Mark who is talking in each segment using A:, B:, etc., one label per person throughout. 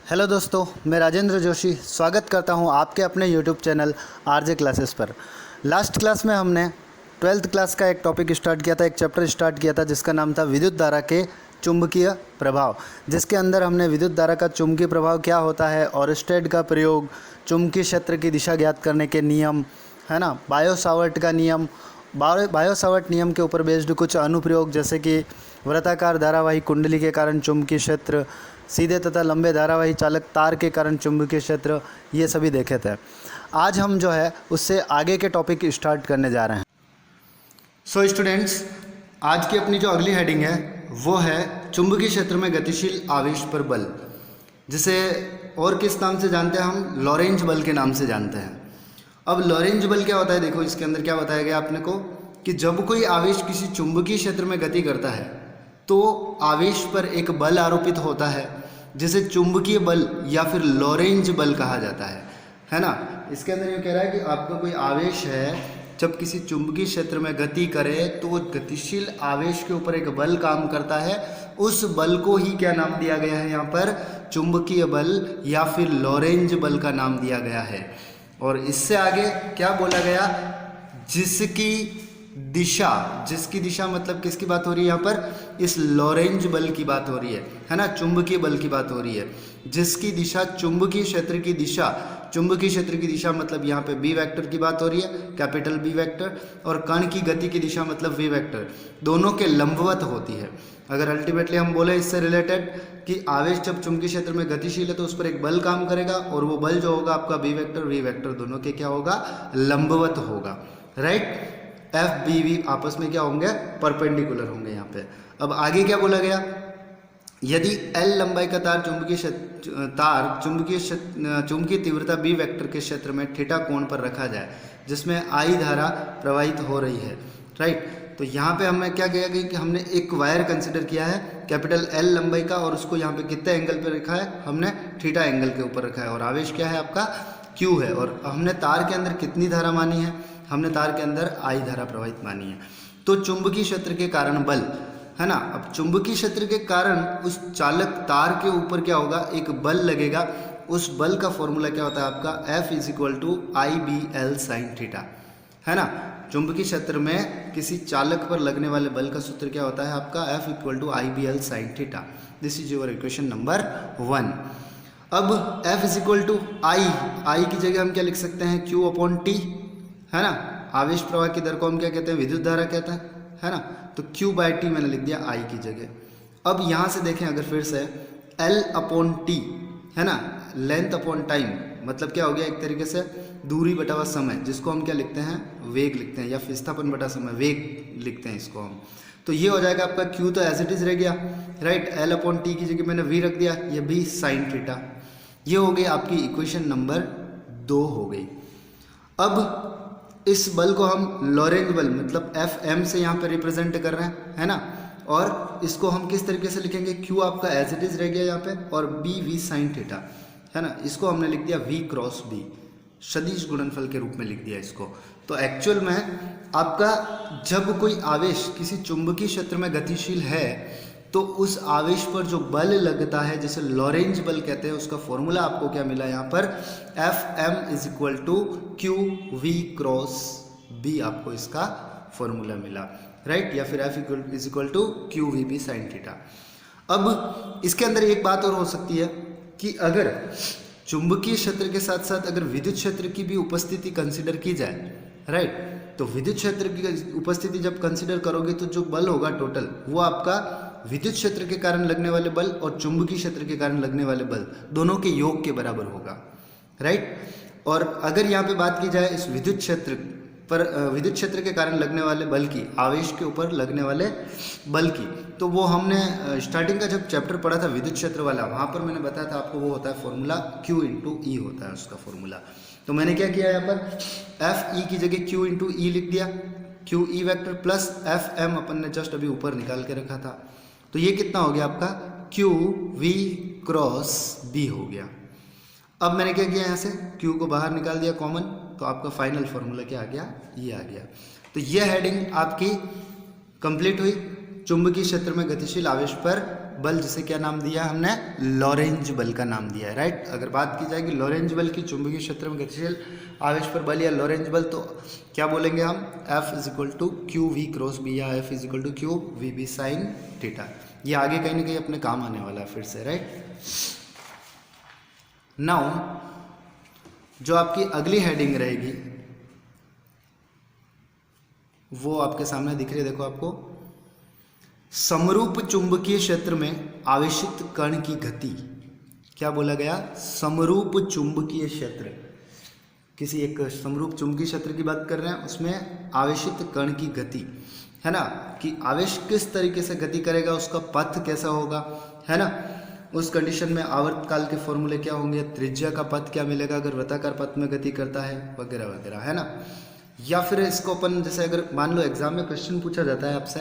A: Hello दोस्तों, मैं राजेंद्र जोशी स्वागत करता हूं आपके अपने यूट्यूब चैनल आरजे क्लासेस पर। लास्ट क्लास में हमने 12th क्लास का एक टॉपिक स्टार्ट किया था, एक चैप्टर स्टार्ट किया था जिसका नाम था विद्युत धारा के चुंबकीय प्रभाव, जिसके अंदर हमने विद्युत धारा का चुंबकीय प्रभाव क्या होता है, ओरस्टेड का प्रयोग, चुंबकीय क्षेत्र की दिशा ज्ञात करने के नियम, है ना, बायो-सावर्ट का नियम, बायो-सावर्ट नियम के ऊपर बेस्ड कुछ अनुप्रयोग जैसे कि वृत्ताकार धारावाही कुंडली के कारण चुंबकीय क्षेत्र, सीधे तथा लंबे धारावाही चालक तार के कारण चुंबकीय क्षेत्र, ये सभी देखे थे। आज हम जो है उससे आगे के टॉपिक स्टार्ट करने जा रहे हैं। सो स्टूडेंट्स, आज की अपनी जो अगली हेडिंग है वो है चुंबकीय क्षेत्र में गतिशील आवेश पर बल, जिसे और किस नाम से जानते हैं हम, लॉरेंज बल के नाम से जानते हैं। अब लॉरेंज बल क्या होता है, देखो इसके अंदर क्या बताया गया आपने को कि जब कोई आवेश किसी चुंबकीय क्षेत्र में गति करता है तो आवेश पर एक बल आरोपित होता है जिसे चुंबकीय बल या फिर लॉरेंज बल कहा जाता है ना। इसके अंदर ये कह रहा है कि आपका कोई आवेश है, जब किसी चुंबकीय क्षेत्र में गति करे तो वो गतिशील आवेश के ऊपर एक बल काम करता है। उस बल को ही क्या नाम दिया गया है यहाँ पर, चुंबकीय बल या फिर लॉरेंज बल का नाम दिया गया है। और इससे आगे क्या बोला गया, जिसकी दिशा मतलब किसकी बात हो रही है यहाँ पर, इस लॉरेंज बल की बात हो रही है ना, चुंबकीय बल की बात हो रही है, जिसकी दिशा चुंबकीय क्षेत्र की दिशा मतलब यहाँ पे बी वेक्टर की बात हो रही है, कैपिटल बी वेक्टर, और कण की गति की दिशा मतलब वी वेक्टर, दोनों के लंबवत होती है। अगर अल्टीमेटली हम बोले इससे रिलेटेड कि आवेश जब चुंबकीय क्षेत्र में गतिशील है तो उस पर एक बल काम करेगा और वो बल जो होगा आपका बी वेक्टर वी वेक्टर दोनों के क्या होगा, लंबवत होगा, राइट। एफ बी वी आपस में क्या होंगे, परपेंडिकुलर होंगे यहाँ पे। अब आगे क्या बोला गया, यदि एल लंबाई का तार चुंबकीय तीव्रता बी वेक्टर के क्षेत्र में थीटा कोण पर रखा जाए जिसमें आई धारा प्रवाहित हो रही है, राइट। तो यहाँ पे हमें क्या किया कि हमने एक वायर कंसिडर किया है कैपिटल एल लंबाई का, और उसको यहाँ पे कितने एंगल पे रखा है, हमने थीटा एंगल के ऊपर रखा है, और आवेश क्या है आपका क्यू है, और हमने तार के अंदर कितनी धारा मानी है, हमने तार के अंदर आई धारा प्रवाहित मानी है। तो चुंबकीय क्षेत्र के कारण बल, है ना। अब चुंबकीय क्षेत्र के कारण उस चालक तार के ऊपर क्या होगा, एक बल लगेगा। उस बल का फॉर्मूला क्या होता है आपका, F = IBL sin थीटा, है ना। चुंबकीय क्षेत्र में किसी चालक पर लगने वाले बल का सूत्र क्या होता है आपका, F = IBL sin theta. This is your equation number 1। अब F = I की जगह हम क्या लिख सकते हैं, Q/T, है ना। आवेश प्रवाह की दर को हम क्या कहते हैं, विद्युत धारा कहते हैं, है ना। तो Q/T मैंने लिख दिया I की जगह। अब यहाँ से देखें अगर फिर से L/T, है ना, लेंथ अपॉन टाइम, मतलब क्या हो गया, एक तरीके से दूरी बटा समय, जिसको हम क्या लिखते हैं, वेग लिखते हैं, या विस्थापन बटा समय, वेग लिखते हैं इसको हम। तो ये हो जाएगा आपका Q तो एज इट इज रह गया, राइट। L/T की जगह मैंने V रख दिया, ये भी साइन थीटा। ये हो गई आपकी इक्वेशन नंबर 2 हो गई। अब इस बल को हम लॉरेंज बल मतलब Fm से यहाँ पे रिप्रेजेंट कर रहे हैं, है ना। और इसको हम किस तरीके से लिखेंगे, Q आपका एज इट इज रह गया यहाँ पे, और B V साइन थीटा, है ना। इसको हमने लिख दिया V क्रॉस B, सदिश गुणनफल के रूप में लिख दिया इसको। तो एक्चुअल में आपका जब कोई आवेश किसी चुंबकीय क्षेत्र में गतिशील है तो उस आवेश पर जो बल लगता है जिसे लॉरेंज बल कहते हैं, उसका फॉर्मूला आपको क्या मिला यहाँ पर, Fm = QV क्रॉस B, आपको इसका फॉर्मूला मिला, राइट, या फिर F = QVB sin थीटा। अब इसके अंदर एक बात और हो सकती है कि अगर चुंबकीय क्षेत्र के साथ साथ अगर विद्युत क्षेत्र की भी उपस्थिति कंसिडर की जाए, राइट, तो विद्युत क्षेत्र की उपस्थिति जब कंसिडर करोगे तो जो बल होगा टोटल, वो आपका विद्युत क्षेत्र के कारण लगने वाले बल और चुंबकीय क्षेत्र के कारण लगने वाले बल दोनों के योग के बराबर होगा, राइट। और अगर यहाँ पे बात की जाए इस विद्युत क्षेत्र के कारण लगने वाले बल की, आवेश के ऊपर लगने वाले बल की, तो वो हमने स्टार्टिंग का जब चैप्टर पढ़ा था विद्युत क्षेत्र वाला, वहाँ पर मैंने बताया था आपको, वो होता है फॉर्मूला Q × E होता है उसका फॉर्मूला। तो मैंने क्या किया यहाँ पर, F की जगह Q × E लिख दिया, QE वेक्टर प्लस Fm अपन ने जस्ट अभी ऊपर निकाल के रखा था। तो ये कितना हो गया आपका, QV क्रॉस B हो गया। अब मैंने क्या किया, यहाँ से Q को बाहर निकाल दिया कॉमन, तो आपका फाइनल फॉर्मूला क्या आ गया, ये आ गया। तो ये हेडिंग आपकी कंप्लीट हुई, चुंबकीय क्षेत्र में गतिशील आवेश पर बल, जिसे क्या नाम दिया हमने, लॉरेंज बल का नाम दिया है, राइट। अगर बात की जाएगी लॉरेंज बल की, चुंबकीय क्षेत्र में गतिशील आवेश पर बल या लॉरेंज बल, तो क्या बोलेंगे हम, F is equal to Q V cross B या F is equal to Q V B sine theta. ये आगे कहीं ना कहीं अपने काम आने वाला है फिर से, राइट। नाउ जो आपकी अगली हेडिंग रहेगी वो आपके सामने दिख रही है, देखो आपको, समरूप चुंबकीय क्षेत्र में आवेशित कण की गति। क्या बोला गया, समरूप चुंबकीय क्षेत्र, किसी एक समरूप चुंबकीय क्षेत्र की बात कर रहे हैं, उसमें आवेशित कण की गति, है ना, कि आवेश किस तरीके से गति करेगा, उसका पथ कैसा होगा, है ना, उस कंडीशन में आवर्तकाल के फॉर्मूले क्या होंगे, त्रिज्या का पथ क्या मिलेगा अगर वृत्ताकार पथ में गति करता है, वगैरह वगैरह, है ना। या फिर इसको अपन जैसे अगर मान लो एग्जाम में क्वेश्चन पूछा जाता है आपसे,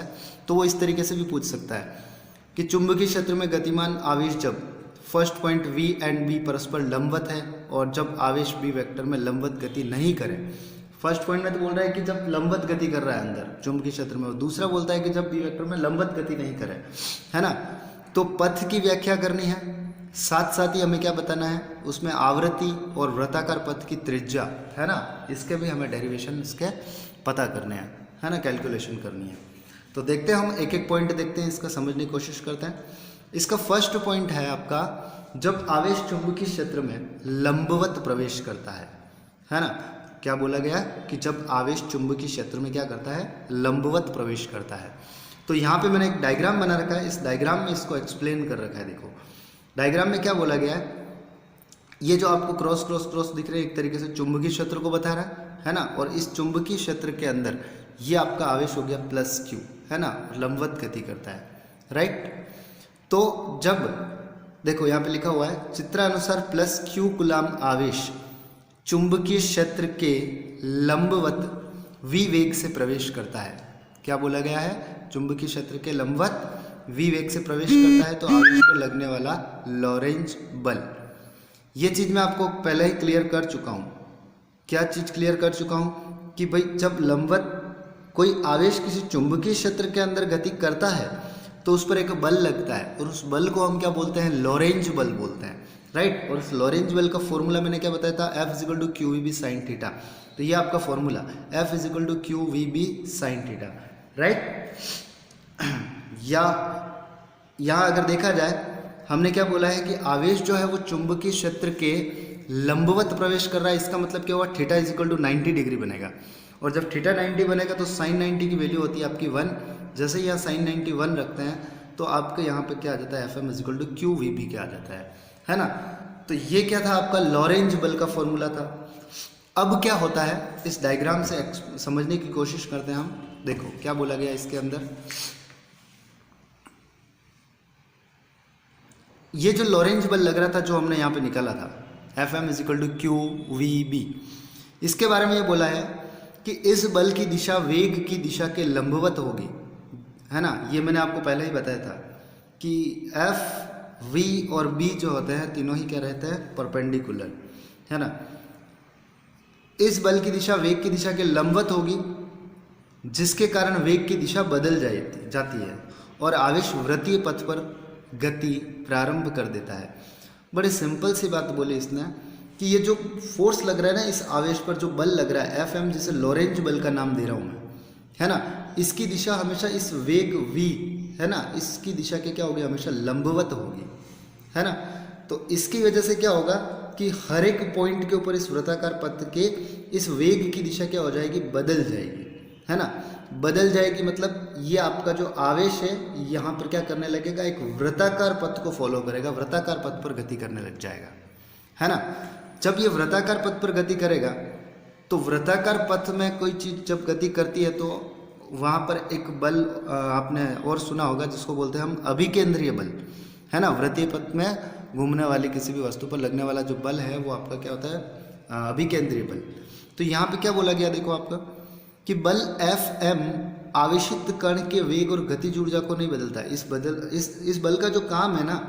A: तो वो इस तरीके से भी पूछ सकता है कि चुंबकीय क्षेत्र में गतिमान आवेश जब first point V and B परस्पर लंबवत है और जब आवेश B वेक्टर में लंबवत गति नहीं करे। फर्स्ट पॉइंट में तो बोल रहा है कि जब लंबवत गति कर रहा है अंदर चुंबकीय क्षेत्र में, और दूसरा बोलता है कि जब B वेक्टर में लंबवत गति नहीं करे, है ना। तो पथ की व्याख्या करनी है, साथ साथ ही हमें क्या बताना है, उसमें आवृत्ति और वृत्ताकार पथ की त्रिज्या, है ना, इसके भी हमें डेरिवेशन इसके पता करने हैं, है ना, कैलकुलेशन करनी है। तो देखते हैं हम एक एक पॉइंट देखते हैं, इसका समझने की कोशिश करते हैं। इसका फर्स्ट पॉइंट है आपका, जब आवेश चुंबकीय क्षेत्र में लंबवत प्रवेश करता है ना। क्या बोला गया कि जब आवेश चुंबकीय क्षेत्र में क्या करता है, लंबवत प्रवेश करता है। तो यहाँ पे मैंने एक डायग्राम बना रखा है, इस डायग्राम में इसको एक्सप्लेन कर रखा है। देखो डायग्राम में क्या बोला गया है, ये जो आपको क्रॉस क्रॉस क्रॉस दिख रहे हैं, एक तरीके से चुंबकीय क्षेत्र को बता रहा है ना, और इस चुंबकीय क्षेत्र के अंदर ये आपका आवेश हो गया प्लस Q, है ना, लंबवत गति करता है, राइट। तो जब देखो यहाँ पे लिखा हुआ है, चित्रानुसार प्लस Q कुलाम आवेश चुंबकीय क्षेत्र के लंबवत V वेग से प्रवेश करता है। क्या बोला गया है, चुंबकीय क्षेत्र के लंबवत V वेग से प्रवेश करता है, तो आवेश पर लगने वाला लॉरेंज बल, ये चीज़ मैं आपको पहले ही क्लियर कर चुका हूँ। क्या चीज़ क्लियर कर चुका हूँ कि भाई जब लंबवत कोई आवेश किसी चुंबकीय क्षेत्र के अंदर गति करता है तो उस पर एक बल लगता है, और उस बल को हम क्या बोलते हैं, लॉरेंज बल बोलते हैं, राइट। और उस लॉरेंज बल का फॉर्मूला मैंने क्या बताया था, F is equal to Q V B sine theta. तो ये आपका formula F is equal to Q V B sine theta, right. या यहाँ अगर देखा जाए, हमने क्या बोला है कि आवेश जो है वो चुंबकीय क्षेत्र के लंबवत प्रवेश कर रहा है, इसका मतलब क्या हुआ, theta is equal to 90 degree बनेगा, और जब थीटा 90 बनेगा तो साइन 90 की वैल्यू होती है आपकी 1। जैसे ही यहाँ साइन 90 1 रखते हैं तो आपके यहाँ पे क्या आ जाता है, FM is equal to Q V B क्या आ जाता है ना। तो ये क्या था, आपका लॉरेंज बल का फॉर्मूला था। अब क्या होता है, इस डायग्राम से समझने की कोशिश करते हैं हम। देखो क्या बोला गया इसके अंदर, ये जो लॉरेंज बल लग रहा था जो हमने यहाँ पे निकाला था, FM is equal to Q V B, इसके बारे में ये बोला है कि इस बल की दिशा वेग की दिशा के लंबवत होगी, है ना। ये मैंने आपको पहले ही बताया था कि F, V और B जो होते हैं तीनों ही क्या रहते हैं, परपेंडिकुलर, है ना। इस बल की दिशा वेग की दिशा के लंबवत होगी, जिसके कारण वेग की दिशा बदल जाती है और आवेश वृत्तीय पथ पर गति प्रारंभ कर देता है। बड़े सिंपल सी बात बोली इसने कि ये जो फोर्स लग रहा है ना, इस आवेश पर जो बल लग रहा है FM, जिसे लॉरेंज बल का नाम दे रहा हूँ मैं, है ना, इसकी दिशा हमेशा इस वेग V, है ना, इसकी दिशा के क्या होगी, हमेशा लंबवत होगी, है ना। तो इसकी वजह से क्या होगा कि हर एक पॉइंट के ऊपर इस वृत्ताकार पथ के इस वेग की दिशा क्या हो जाएगी, बदल जाएगी, है ना। बदल जाएगी मतलब ये आपका जो आवेश है यहाँ पर क्या करने लगेगा, एक वृत्ताकार पथ को फॉलो करेगा, वृत्ताकार पथ पर गति करने लग जाएगा, है ना। जब ये वृत्ताकार पथ पर गति करेगा तो वृत्ताकार पथ में कोई चीज़ जब गति करती है तो वहाँ पर एक बल आपने और सुना होगा जिसको बोलते हैं हम अभिकेंद्रीय बल, है ना। वृत्तीय पथ में घूमने वाली किसी भी वस्तु पर लगने वाला जो बल है वो आपका क्या होता है, अभिकेंद्रीय बल। तो यहाँ पे क्या बोला गया, देखो आपका कि बल FM आवेशित कण के वेग और गतिज ऊर्जा को नहीं बदलता है। इस बल का जो काम है ना,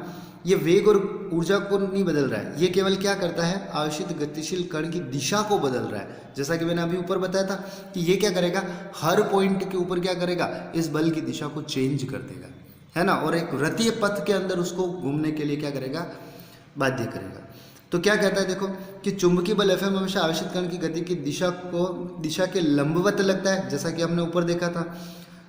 A: ये वेग और ऊर्जा को नहीं बदल रहा है, ये केवल क्या करता है, आवेशित गतिशील कण की दिशा को बदल रहा है। जैसा कि मैंने अभी ऊपर बताया था कि ये क्या करेगा, हर पॉइंट के ऊपर क्या करेगा, इस बल की दिशा को चेंज कर देगा, है ना, और एक वृत्तीय पथ के अंदर उसको घूमने के लिए क्या करेगा, बाध्य करेगा। तो क्या कहता है देखो कि चुंबकीय बल Fm हमेशा आवेशित कण की गति की दिशा के लंबवत लगता है, जैसा कि हमने ऊपर देखा था,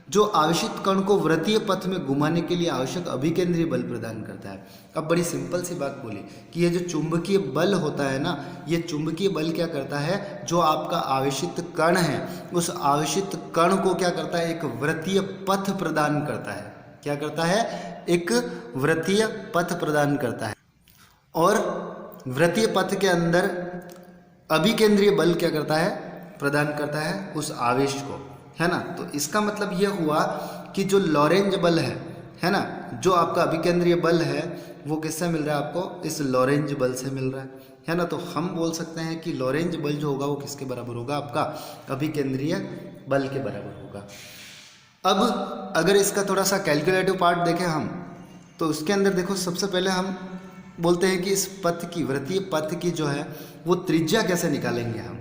A: जो आवेशित कण को वृत्तीय पथ में घुमाने के लिए आवश्यक अभिकेंद्रीय बल प्रदान करता है। अब बड़ी सिंपल सी बात बोली कि ये जो चुंबकीय बल होता है ना, ये चुंबकीय बल क्या करता है, जो आपका आवेशित कण है उस आवेशित कण को क्या करता है, एक वृत्तीय पथ प्रदान करता है। क्या करता है, एक वृत्तीय पथ प्रदान करता है, और वृत्तीय पथ के अंदर अभिकेंद्रीय बल क्या करता है, प्रदान करता है उस आवेश को, है ना। तो इसका मतलब यह हुआ कि जो लॉरेंज बल है ना, जो आपका अभिकेंद्रीय बल है वो किससे मिल रहा है आपको, इस लॉरेंज बल से मिल रहा है ना। तो हम बोल सकते हैं कि लॉरेंज बल जो होगा वो किसके बराबर होगा, आपका अभिकेंद्रीय बल के बराबर होगा। अब अगर इसका थोड़ा सा कैलकुलेटिव पार्ट देखें हम, तो उसके अंदर देखो सबसे पहले हम बोलते हैं कि इस पथ की, वृत्तीय पथ की जो है वो त्रिज्या कैसे निकालेंगे हम।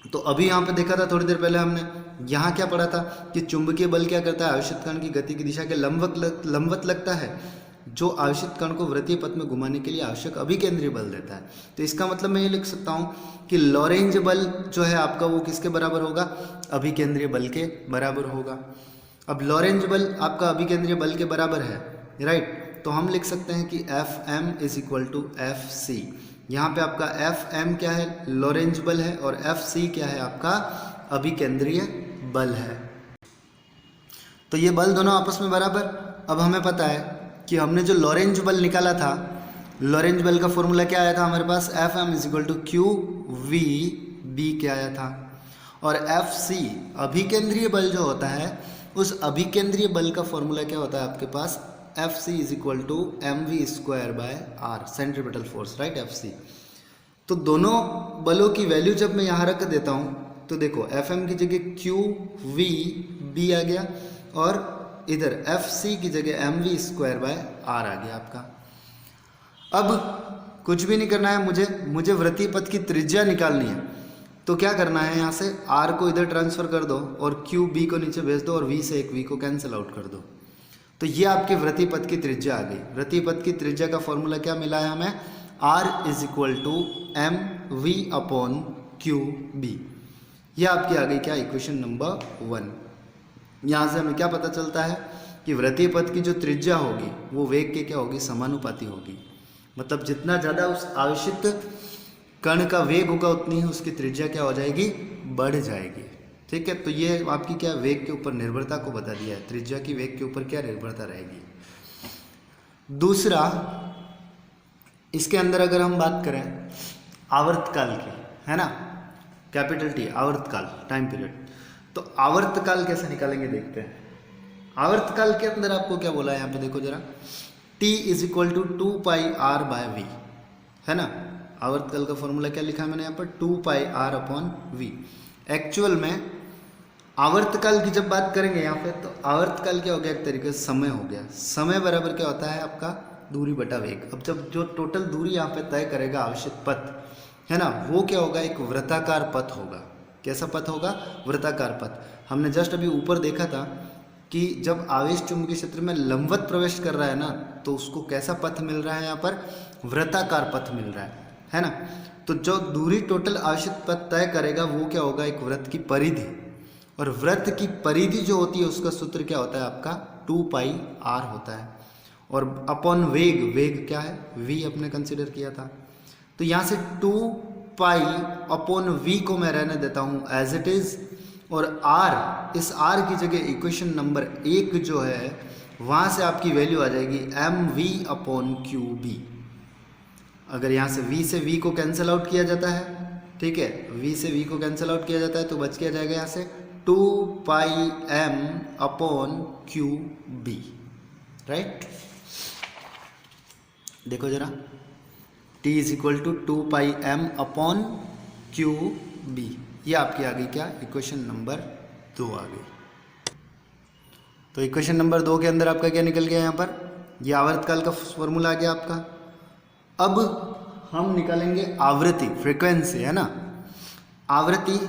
A: तो अभी यहाँ पे देखा था थोड़ी देर पहले हमने, यहाँ क्या पढ़ा था कि चुंबकीय बल क्या करता है, आवेशित कण की गति की दिशा के लंबवत लगता है, जो आवेशित कण को वृत्तीय पथ में घुमाने के लिए आवश्यक अभिकेंद्रीय बल देता है। तो इसका मतलब मैं ये लिख सकता हूँ कि लॉरेंज बल जो है आपका वो किसके बराबर होगा, अभिकेंद्रीय बल के बराबर होगा। अब लॉरेंज बल आपका अभिकेंद्रीय बल के बराबर है, राइट। तो हम लिख सकते हैं कि Fm is equal to Fc। यहाँ पे आपका Fm क्या है, लॉरेंज बल है, और Fc क्या है, आपका अभिकेंद्रीय बल है। तो ये बल दोनों आपस में बराबर। अब हमें पता है कि हमने जो लॉरेंज बल निकाला था, लॉरेंज बल का फॉर्मूला क्या आया था हमारे पास, Fm is equal to QVB क्या आया था, और Fc अभिकेंद्रीय बल जो होता है, उस अभिकेंद्रीय बल का फॉर्मूला क्या होता है आपके पास, Fc is equal to mv square by R, centripetal force, right, Fc। तो दोनों बलों की वैल्यू जब मैं यहाँ रख देता हूँ तो देखो Fm की जगह QVB आ गया, और इधर Fc की जगह mv स्क्वायर बाय आर आ गया आपका। अब कुछ भी नहीं करना है, मुझे वृत्तीय पथ की त्रिज्या निकालनी है। तो क्या करना है, यहाँ से r को इधर ट्रांसफर कर दो और QB को नीचे भेज दो, और v से एक v को कैंसिल आउट कर दो। तो ये आपकी वृत्तीय पथ की त्रिज्या आ गई। वृत्तीय पथ की त्रिज्या का फॉर्मूला क्या मिला है हमें, r is equal to mv upon QB। ये आपकी आ गई क्या, इक्वेशन नंबर 1। यहाँ से हमें क्या पता चलता है कि वृत्तीय पथ की जो त्रिज्या होगी वो वेग के क्या होगी, समानुपाती होगी। मतलब जितना ज़्यादा उस आवेशित कण का वेग होगा उतनी ही उसकी त्रिज्या क्या हो जाएगी, बढ़ जाएगी। ठीक है, तो ये आपकी क्या वेग के ऊपर निर्भरता को बता दिया है, त्रिज्या की वेग के ऊपर क्या निर्भरता रहेगी। दूसरा, इसके अंदर अगर हम बात करें आवर्तकाल की, है ना, कैपिटल T आवर्तकाल, टाइम पीरियड। तो आवर्तकाल कैसे निकालेंगे देखते हैं। आवर्तकाल के अंदर आपको क्या बोला है यहाँ पे देखो जरा, T is equal to 2πr/v, है ना। आवर्तकाल का फॉर्मूला क्या लिखा है मैंने यहाँ पर, 2πr/v। एक्चुअल में आवर्तकाल की जब बात करेंगे यहाँ पे, तो आवर्तकाल क्या हो गया, एक तरीके से समय हो गया। समय बराबर क्या होता है आपका, दूरी बटा वेग। अब जब जो टोटल दूरी यहाँ पे तय करेगा आवेशित पथ, है ना, वो क्या होगा, एक वृत्ताकार पथ होगा। कैसा पथ होगा, वृत्ताकार पथ। हमने जस्ट अभी ऊपर देखा था कि जब आवेश चुंबकीय क्षेत्र में लंबवत प्रवेश कर रहा है ना, तो उसको कैसा पथ मिल रहा है यहाँ पर, वृत्ताकार पथ मिल रहा है ना। तो जो दूरी टोटल आवेशित पथ तय करेगा वो क्या होगा, एक वृत्त की परिधि। और वृत्त की परिधि जो होती है उसका सूत्र क्या होता है आपका, 2πr होता है। और अपॉन वेग, वेग क्या है, v अपने कंसिडर किया था। तो यहाँ से 2π/v को मैं रहने देता हूँ एज इट इज, और r, इस r की जगह इक्वेशन नंबर 1 जो है वहाँ से आपकी वैल्यू आ जाएगी mv/qb। अगर यहाँ से v को कैंसिल आउट किया जाता है, ठीक है, v से v को कैंसिल आउट किया जाता है तो बच क्या जाएगा यहाँ से 2πm/qb, राइट। देखो जरा, t is equal to 2πm/qb। ये आपकी आ गई क्या, इक्वेशन नंबर 2 आ गई। तो इक्वेशन नंबर 2 के अंदर आपका क्या निकल गया यहाँ पर, ये आवर्तकाल का फॉर्मूला आ गया आपका। अब हम निकालेंगे आवृत्ति, फ्रीक्वेंसी, है ना, आवृत्ति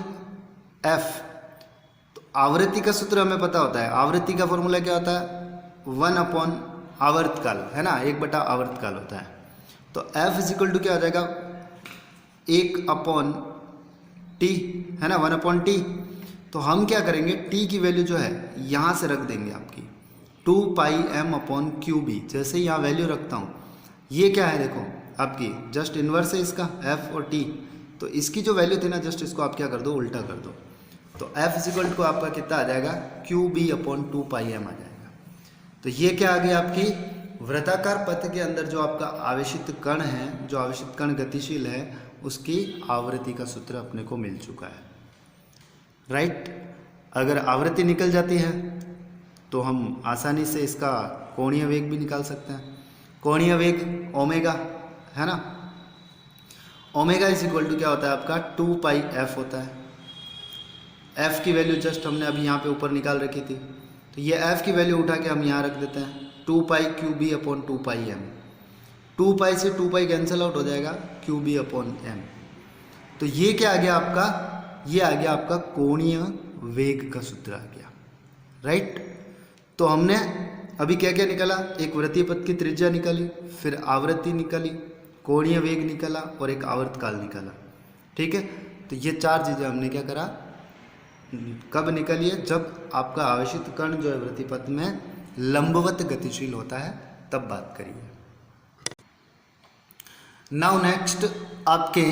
A: f। तो आवृत्ति का सूत्र हमें पता होता है, आवृत्ति का फॉर्मूला क्या होता है, 1 अपॉन आवर्तकाल, है ना, 1 बटा आवर्तकाल होता है। तो F इज इक्वल टू क्या हो जाएगा, 1 अपॉन टी, है ना, 1 अपॉन टी। तो हम क्या करेंगे, टी की वैल्यू जो है यहाँ से रख देंगे आपकी 2 पाई एम अपॉन क्यू बी। जैसे ही यहाँ वैल्यू रखता हूँ, ये क्या है देखो आपकी जस्ट इन्वर्स है इसका एफ और टी। तो इसकी जो वैल्यू थी ना, जस्ट इसको आप क्या कर दो, उल्टा कर दो। तो एफ इज इक्वल टू आपका कितना आ जाएगा, क्यू बी अपॉन 2 पाई एम आ जाएगा। तो ये क्या आ गया आपकी वृत्ताकार पथ के अंदर जो आपका आवेशित कण है, जो आवेशित कण गतिशील है, उसकी आवृत्ति का सूत्र अपने को मिल चुका है, राइट। अगर आवृत्ति निकल जाती है तो हम आसानी से इसका कोणीय वेग भी निकाल सकते हैं। कोणीय वेग ओमेगा, है ना, ओमेगा इज इक्वल टू क्या होता है आपका 2 पाई एफ होता है। एफ की वैल्यू जस्ट हमने अभी यहाँ पे ऊपर निकाल रखी थी, तो ये एफ की वैल्यू उठा के हम यहाँ रख देते हैं 2 पाई क्यू बी अपॉन 2 पाई एम। 2 पाई से 2 पाई कैंसिल आउट हो जाएगा, क्यू बी अपॉन एम। तो ये क्या आ गया आपका, ये आ गया आपका कोणीय वेग का सूत्र आ गया, राइट। तो हमने अभी क्या क्या निकाला, एक वृत्तीय पथ की त्रिज्या निकाली, फिर आवृत्ति निकाली, कोणीय वेग निकाला और एक आवर्तकाल निकाला, ठीक है। तो ये 4 चीज़ें हमने क्या करा, कब निकाली है, जब आपका आवेशित कण जो है वृत्तीय पथ में लंबवत गतिशील होता है, तब बात करिए। नाउ नेक्स्ट आपके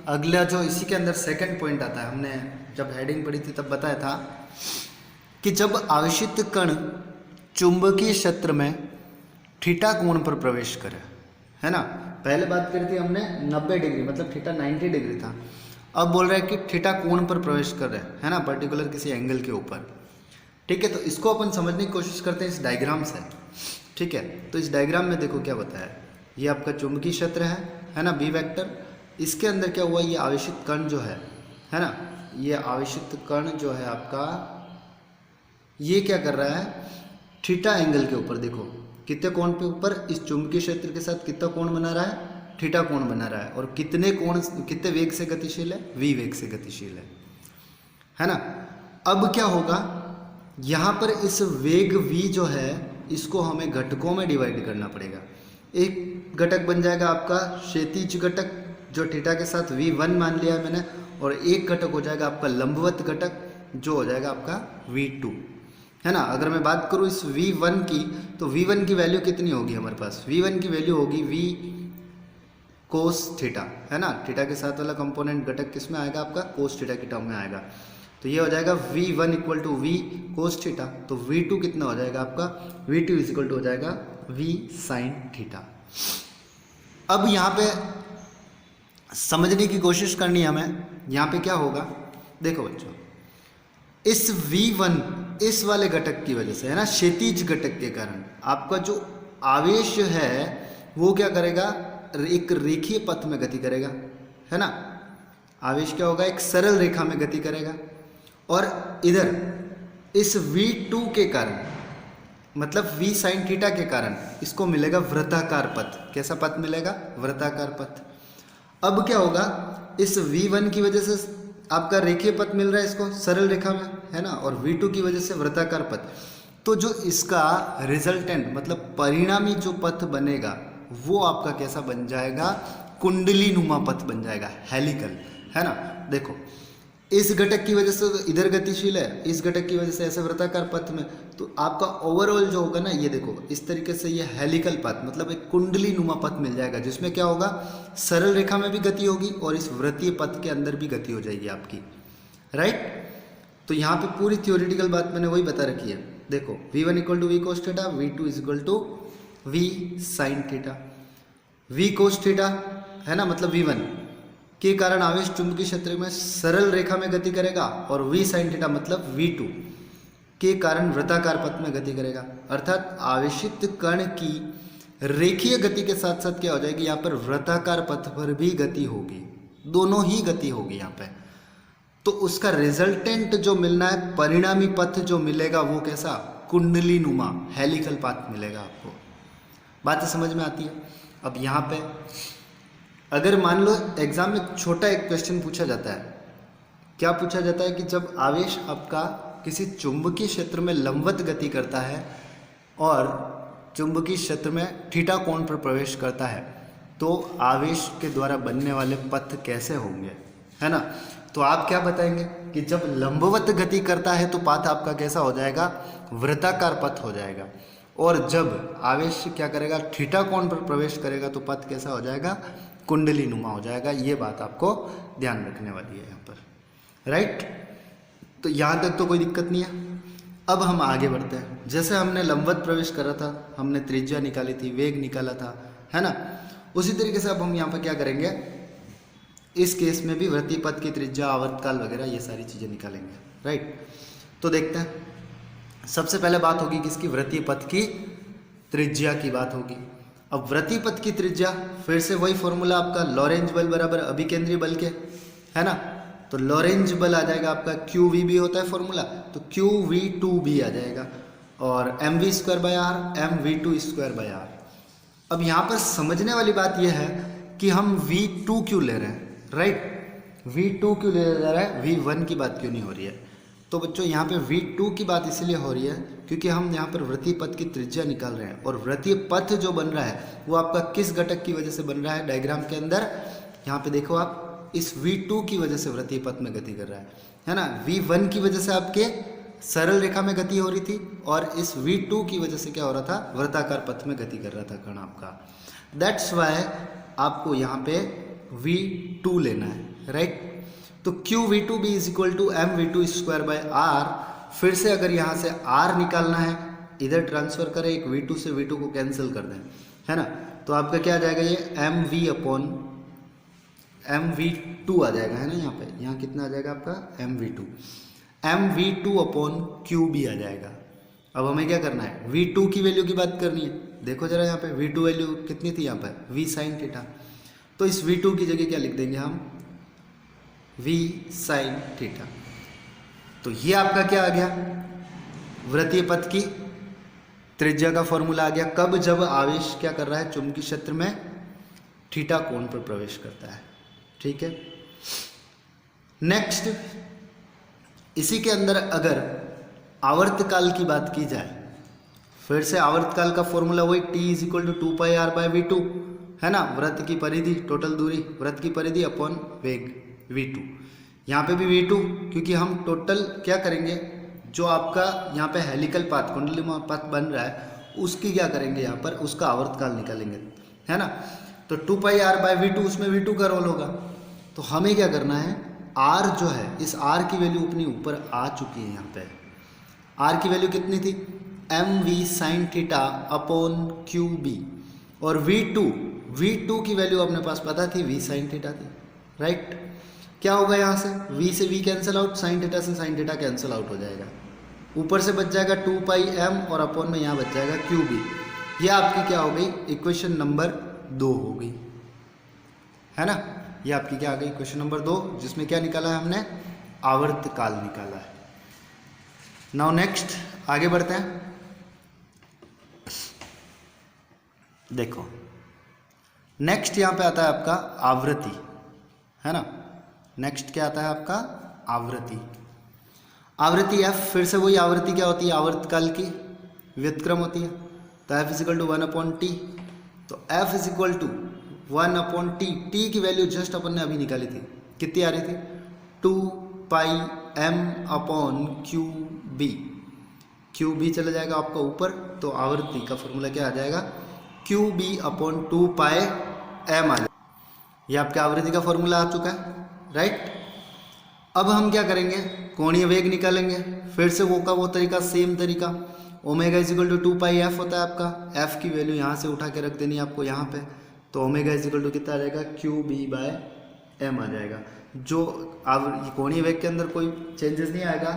A: अगला जो इसी के अंदर सेकंड पॉइंट आता है, हमने जब हेडिंग पढ़ी थी तब बताया था कि जब आवेशित कण चुंबकीय क्षेत्र में थीटा कोण पर प्रवेश करे, है ना। पहले बात करी थी हमने 90 डिग्री, मतलब थीटा 90 डिग्री था। अब बोल रहा है कि थीटा कोण पर प्रवेश कर रहे हैं, है ना, पर्टिकुलर किसी एंगल के ऊपर, ठीक है। तो इसको अपन समझने की कोशिश करते हैं इस डायग्राम से, ठीक है। तो इस डायग्राम में देखो क्या बताया है, ये आपका चुंबकीय क्षेत्र है ना, बी वेक्टर। इसके अंदर क्या हुआ, ये आवेशित कण जो है ना, ये आवेशित कण जो है आपका, ये क्या कर रहा है, थीटा एंगल के ऊपर देखो कितने कोण पे ऊपर, इस चुंबकीय क्षेत्र के साथ कितना कोण बना रहा है, थीटा कोण बना रहा है। और कितने कोण, कितने वेग से गतिशील है, v वेग से गतिशील है ना। अब क्या होगा, यहाँ पर इस वेग v जो है, इसको हमें घटकों में डिवाइड करना पड़ेगा। एक घटक बन जाएगा आपका क्षैतिज घटक, जो थीटा के साथ v1 मान लिया है मैंने, और एक घटक हो जाएगा आपका लंबवत घटक, जो हो जाएगा आपका v2, है ना। अगर मैं बात करूँ इस v1 की, तो v1 की वैल्यू कितनी होगी हमारे पास, v1 की वैल्यू होगी v कोस थीटा, है ना। थीटा के साथ वाला कंपोनेंट घटक किस में आएगा आपका, कोस थीटा की टर्म में आएगा। तो ये हो जाएगा v1 equal to v cos theta. तो v2 कितना हो जाएगा आपका, v2 इज इक्वल टू हो जाएगा v साइन थीटा। अब यहाँ पे समझने की कोशिश करनी है हमें, यहाँ पे क्या होगा, देखो बच्चों, इस v1 इस वाले घटक की वजह से, है ना, क्षैतिज घटक के कारण आपका जो आवेश है वो क्या करेगा, एक रेखीय पथ में गति करेगा, है ना। आवेश क्या होगा, एक सरल रेखा में गति करेगा। और इधर इस v2 के कारण, मतलब v साइन थीटा के कारण, इसको मिलेगा वृत्ताकार पथ। कैसा पथ मिलेगा, वृत्ताकार पथ। अब क्या होगा, इस v1 की वजह से आपका रेखीय पथ मिल रहा है इसको, सरल रेखा में, है ना, और v2 की वजह से वृत्ताकार पथ। तो जो इसका रिजल्टेंट, मतलब परिणामी जो पथ बनेगा, वो आपका कैसा बन जाएगा, कुंडली नुमा पथ बन जाएगा, हेलिकल, है ना। देखो इस घटक की वजह से तो इधर गतिशील है, इस घटक की वजह से ऐसे वृत्ताकार पथ में, तो आपका ओवरऑल जो होगा ना, ये देखो इस तरीके से ये हेलिकल पथ, मतलब एक कुंडली नुमा पथ मिल जाएगा, जिसमें क्या होगा, सरल रेखा में भी गति होगी और इस वृत्तीय पथ के अंदर भी गति हो जाएगी आपकी, राइट। तो यहाँ पे पूरी थियोरिटिकल बात मैंने वही बता रखी है। देखो v1 equal to V cos theta, v2 is equal to V sine theta. V cos theta, है ना, मतलब v1 के कारण आवेश चुंबकीय क्षेत्र में सरल रेखा में गति करेगा, और v साइन थीटा मतलब v2 के कारण वृत्ताकार पथ में गति करेगा। अर्थात आवेशित कण की रेखीय गति के साथ साथ क्या हो जाएगी, यहाँ पर वृत्ताकार पथ पर भी गति होगी, दोनों ही गति होगी यहाँ पे। तो उसका रिजल्टेंट जो मिलना है, परिणामी पथ जो मिलेगा, वो कैसा, कुंडली नुमा हेलिकल पाथ मिलेगा आपको। बात समझ में आती है। अब यहाँ पे अगर मान लो एग्जाम में छोटा एक क्वेश्चन पूछा जाता है, क्या पूछा जाता है कि जब आवेश आपका किसी चुंबकीय क्षेत्र में लंबवत गति करता है और चुंबकीय क्षेत्र में थीटा कोण पर प्रवेश करता है तो आवेश के द्वारा बनने वाले पथ कैसे होंगे, है ना। तो आप क्या बताएंगे कि जब लंबवत गति करता है तो पथ आपका कैसा हो जाएगा, वृत्ताकार पथ हो जाएगा, और जब आवेश क्या करेगा, थीटा कोण पर प्रवेश करेगा तो पथ कैसा हो जाएगा, कुंडली नुमा हो जाएगा। ये बात आपको ध्यान रखने वाली है यहाँ पर, राइट। तो यहाँ तक तो कोई दिक्कत नहीं है। अब हम आगे बढ़ते हैं। जैसे हमने लंबवत प्रवेश करा था, हमने त्रिज्या निकाली थी, वेग निकाला था, है ना, उसी तरीके से अब हम यहाँ पर क्या करेंगे, इस केस में भी वृत्तीय पथ की त्रिज्या, आवर्तकाल वगैरह ये सारी चीज़ें निकालेंगे, राइट। तो देखते हैं, सबसे पहले बात होगी किसकी, वृत्तीय पथ की त्रिज्या की बात होगी। अब वृत्तीय पथ की त्रिज्या, फिर से वही फॉर्मूला आपका, लॉरेंज बल बराबर अभिकेंद्रीय बल के, है ना। तो लॉरेंज बल आ जाएगा आपका, क्यू वी बी होता है फॉर्मूला, तो क्यू वी टू बी आ जाएगा, और M V square by R, M V two square by R. अब यहाँ पर समझने वाली बात यह है कि हम वी टू क्यों ले रहे हैं, राइट। वी टू क्यों ले रहा है, वी वन की बात क्यों नहीं हो रही है। तो बच्चों यहाँ पे वी टू की बात इसलिए हो रही है क्योंकि हम यहाँ पर वृत्तीय पथ की त्रिज्या निकाल रहे हैं, और वृत्तीय पथ जो बन रहा है वो आपका किस घटक की वजह से बन रहा है, डायग्राम के अंदर यहाँ पे देखो आप, इस V2 की वजह से वृत्तीय पथ में गति कर रहा है ना। V1 की वजह से आपके सरल रेखा में गति हो रही थी, और इस V2 की वजह से क्या हो रहा था, वृत्ताकार पथ में गति कर रहा था कण आपका। दैट्स वाई आपको यहाँ पे V2 लेना है, राइट। तो Q V two B is equal to M V two square by R. फिर से अगर यहाँ से R निकालना है, इधर ट्रांसफर करें, एक V2 से V2 को कैंसिल कर दें, है ना। तो आपका क्या आ जाएगा, ये M V upon M V two आ जाएगा, है ना। यहाँ पे यहाँ कितना आ जाएगा आपका, M V two upon Q B आ जाएगा। अब हमें क्या करना है, वी टू की वैल्यू की बात करनी है। देखो जरा यहाँ पे वी टू वैल्यू कितनी थी, यहाँ पे वी साइन थीटा। तो इस वी टू की जगह क्या लिख देंगे हम, वी साइन थीटा। तो ये आपका क्या आ गया, वृत्तीय पथ की त्रिज्या का फॉर्मूला आ गया। कब, जब आवेश क्या कर रहा है, चुंबकीय क्षेत्र में थीटा कोण पर प्रवेश करता है, ठीक है। नेक्स्ट, इसी के अंदर अगर आवर्तकाल की बात की जाए, फिर से आवर्तकाल का फॉर्मूला वही, T is equal to 2πr/v2, है ना। वृत्त की परिधि, टोटल दूरी, वृत्त की परिधि अपॉन वेग v2। यहाँ पे भी v2, क्योंकि हम टोटल क्या करेंगे, जो आपका यहाँ पे हेलिकल पाथ, कुंडली पथ बन रहा है, उसकी क्या करेंगे यहाँ पर, उसका आवर्तकाल निकालेंगे, है ना। तो 2πr/v2, उसमें v2 का रोल होगा। तो हमें क्या करना है, r जो है, इस r की वैल्यू अपनी ऊपर आ चुकी है। यहाँ पे r की वैल्यू कितनी थी, M V sine theta upon Q B, और v2 की वैल्यू अपने पास पता थी, v साइन थीटा थी, राइट। क्या होगा यहाँ से v cancel out, sine theta से साइन थीटा कैंसिल आउट हो जाएगा, ऊपर से बच जाएगा 2πm, और अपॉन में यहाँ बच जाएगा क्यू बी। ये आपकी क्या हो गई, इक्वेशन नंबर 2 हो गई, है ना। ये आपकी क्या आ गई, क्वेश्चन नंबर 2, जिसमें क्या निकाला है हमने, आवर्तकाल निकाला है। नाउ नेक्स्ट आगे बढ़ते हैं। देखो नेक्स्ट यहाँ पे आता है आपका आवृत्ति, है ना। नेक्स्ट क्या आता है आपका, आवृत्ति। आवृत्ति f, फिर से वही आवृत्ति क्या होती है, आवर्तकाल की व्युत्क्रम होती है। तो f is equal to 1/t। तो f is equal to 1/t, t की वैल्यू जस्ट अपन ने अभी निकाली थी, कितनी आ रही थी, 2πm अपॉन क्यू बी चला जाएगा आपका ऊपर। तो आवृत्ति का फॉर्मूला क्या आ जाएगा, क्यू बी अपॉन 2πm आ जाएगा। ये आपके आवृत्ति का फॉर्मूला आ चुका है, राइट। अब हम क्या करेंगे, कोणीय वेग निकालेंगे। फिर से वो तरीका, सेम तरीका, omega is equal to 2πf होता है आपका। f की वैल्यू यहाँ से उठा के रख देनी है आपको यहाँ पे। तो ओमेगा इज इक्वल टू कितना आ जाएगा, QB/m आ जाएगा। जो अब कोणीय वेग के अंदर कोई चेंजेस नहीं आएगा,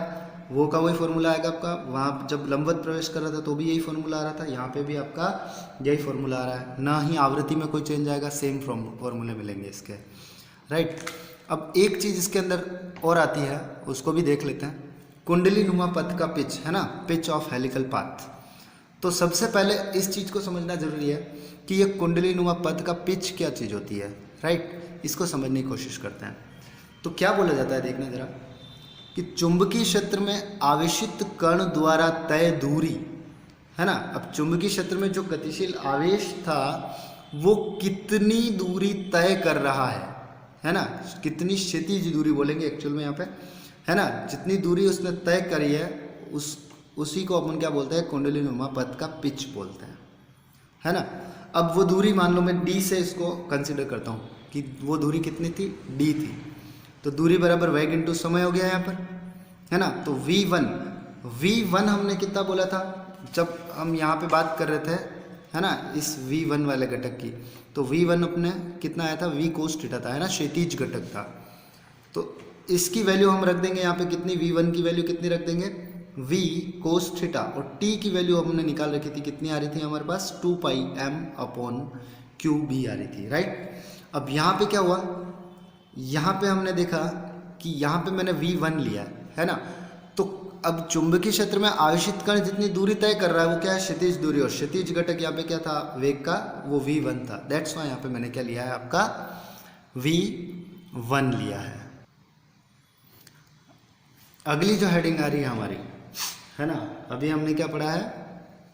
A: वो का वही फॉर्मूला आएगा आपका। वहाँ जब लंबवत प्रवेश कर रहा था तो भी यही फॉर्मूला आ रहा था, यहाँ पे भी आपका यही फॉर्मूला आ रहा है। ना ही आवृत्ति में कोई चेंज आएगा, सेम फॉर्मूले मिलेंगे इसके, राइट। अब एक चीज़ इसके अंदर और आती है, उसको भी देख लेते हैं। कुंडली नुमा पथ का पिच, है ना, पिच ऑफ हेलिकल पाथ। तो सबसे पहले इस चीज़ को समझना जरूरी है कि ये कुंडली नुमा पथ का पिच क्या चीज़ होती है, राइट। इसको समझने की कोशिश करते हैं। तो क्या बोला जाता है, देखना जरा, कि चुंबकीय क्षेत्र में आवेशित कण द्वारा तय दूरी है ना। अब चुंबकीय क्षेत्र में जो गतिशील आवेश था वो कितनी दूरी तय कर रहा है ना, कितनी क्षैतिज दूरी बोलेंगे एक्चुअल में यहाँ पे, है ना। जितनी दूरी उसने तय करी है उसी को अपन क्या बोलते हैं, कुंडलीनुमा पथ का पिच बोलते हैं, है ना। अब वो दूरी मान लो मैं डी से इसको कंसिडर करता हूँ कि वो दूरी कितनी थी, डी थी। तो दूरी बराबर वेग इंटू समय हो गया यहाँ पर, है ना। तो V1 हमने कितना बोला था जब हम यहाँ पे बात कर रहे थे, है ना, इस V1 वाले घटक की। तो V1 अपने कितना आया था, V cos थीटा था, है ना, क्षैतिज घटक था। तो इसकी वैल्यू हम रख देंगे यहाँ पे कितनी, V1 की वैल्यू कितनी रख देंगे, V cos थीटा, और T की वैल्यू हमने निकाल रखी थी, कितनी आ रही थी हमारे पास, 2πm/QB आ रही थी, राइट। अब यहाँ पे क्या हुआ, यहाँ पे हमने देखा कि यहाँ पे मैंने V1 लिया है ना। तो अब चुंबकीय क्षेत्र में आवेशित कण जितनी दूरी तय कर रहा है वो क्या है, क्षैतिज दूरी, और क्षैतिज घटक यहाँ पे क्या था, वेग का, वो V1 था। दैट्स वाई यहाँ पे मैंने क्या लिया है, आपका V1 लिया है। अगली जो हेडिंग आ रही है हमारी, है ना, अभी हमने क्या पढ़ा है,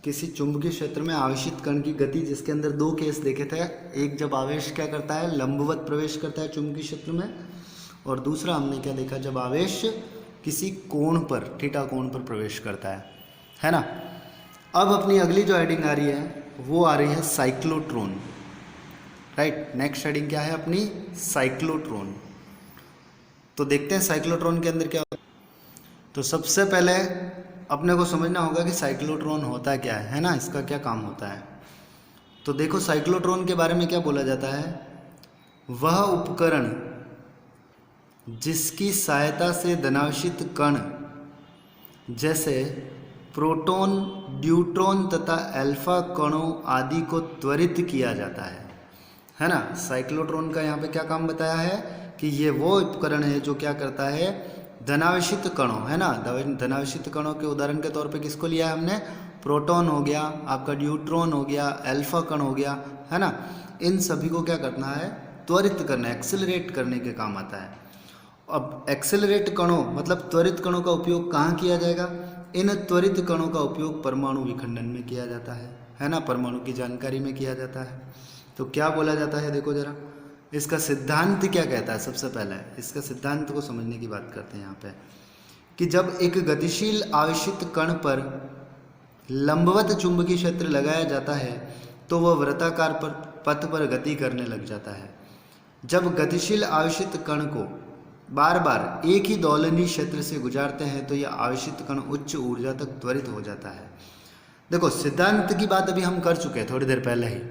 A: किसी चुंबकीय क्षेत्र में आवेशित कण की गति, जिसके अंदर दो केस देखे थे। एक जब आवेश क्या करता है, लंबवत प्रवेश करता है चुंबकीय क्षेत्र में, और दूसरा हमने क्या देखा, जब आवेश किसी कोण पर, थीटा कोण पर प्रवेश करता है ना। अब अपनी अगली जो हेडिंग आ रही है वो आ रही है साइक्लोट्रॉन, राइट। नेक्स्ट हेडिंग क्या है अपनी, साइक्लोट्रॉन। तो देखते हैं साइक्लोट्रॉन के अंदर क्या होता है। तो सबसे पहले अपने को समझना होगा कि साइक्लोट्रॉन होता क्या है ना, इसका क्या काम होता है। तो देखो साइक्लोट्रॉन के बारे में क्या बोला जाता है, वह उपकरण जिसकी सहायता से धनावेशित कण जैसे प्रोटॉन, न्यूट्रॉन तथा अल्फा कणों आदि को त्वरित किया जाता है ना। साइक्लोट्रॉन का यहाँ पे क्या काम बताया है कि ये वो उपकरण है जो क्या करता है, धनावेशित कणों, है ना, धनावेशित कणों के उदाहरण के तौर पे किसको लिया है हमने, प्रोटॉन हो गया, आपका न्यूट्रॉन हो गया, अल्फा कण हो गया, है ना। इन सभी को क्या करना है, त्वरित करना, एक्सेलरेट करने के काम आता है। अब एक्सेलरेट कणों मतलब त्वरित कणों का उपयोग कहाँ किया जाएगा, इन त्वरित कणों का उपयोग परमाणु विखंडन में किया जाता है ना, परमाणु की जानकारी में किया जाता है। तो क्या बोला जाता है, देखो जरा इसका सिद्धांत क्या कहता है। सबसे पहले इसका सिद्धांत को समझने की बात करते हैं यहाँ पे, कि जब एक गतिशील आवेशित कण पर लंबवत चुंबकीय क्षेत्र लगाया जाता है तो वह वृत्ताकार पथ पर गति करने लग जाता है। जब गतिशील आवेशित कण को बार बार एक ही दोलनीय क्षेत्र से गुजारते हैं तो यह आवेशित कण उच्च ऊर्जा तक त्वरित हो जाता है। देखो सिद्धांत की बात अभी हम कर चुके हैं थोड़ी देर पहले ही,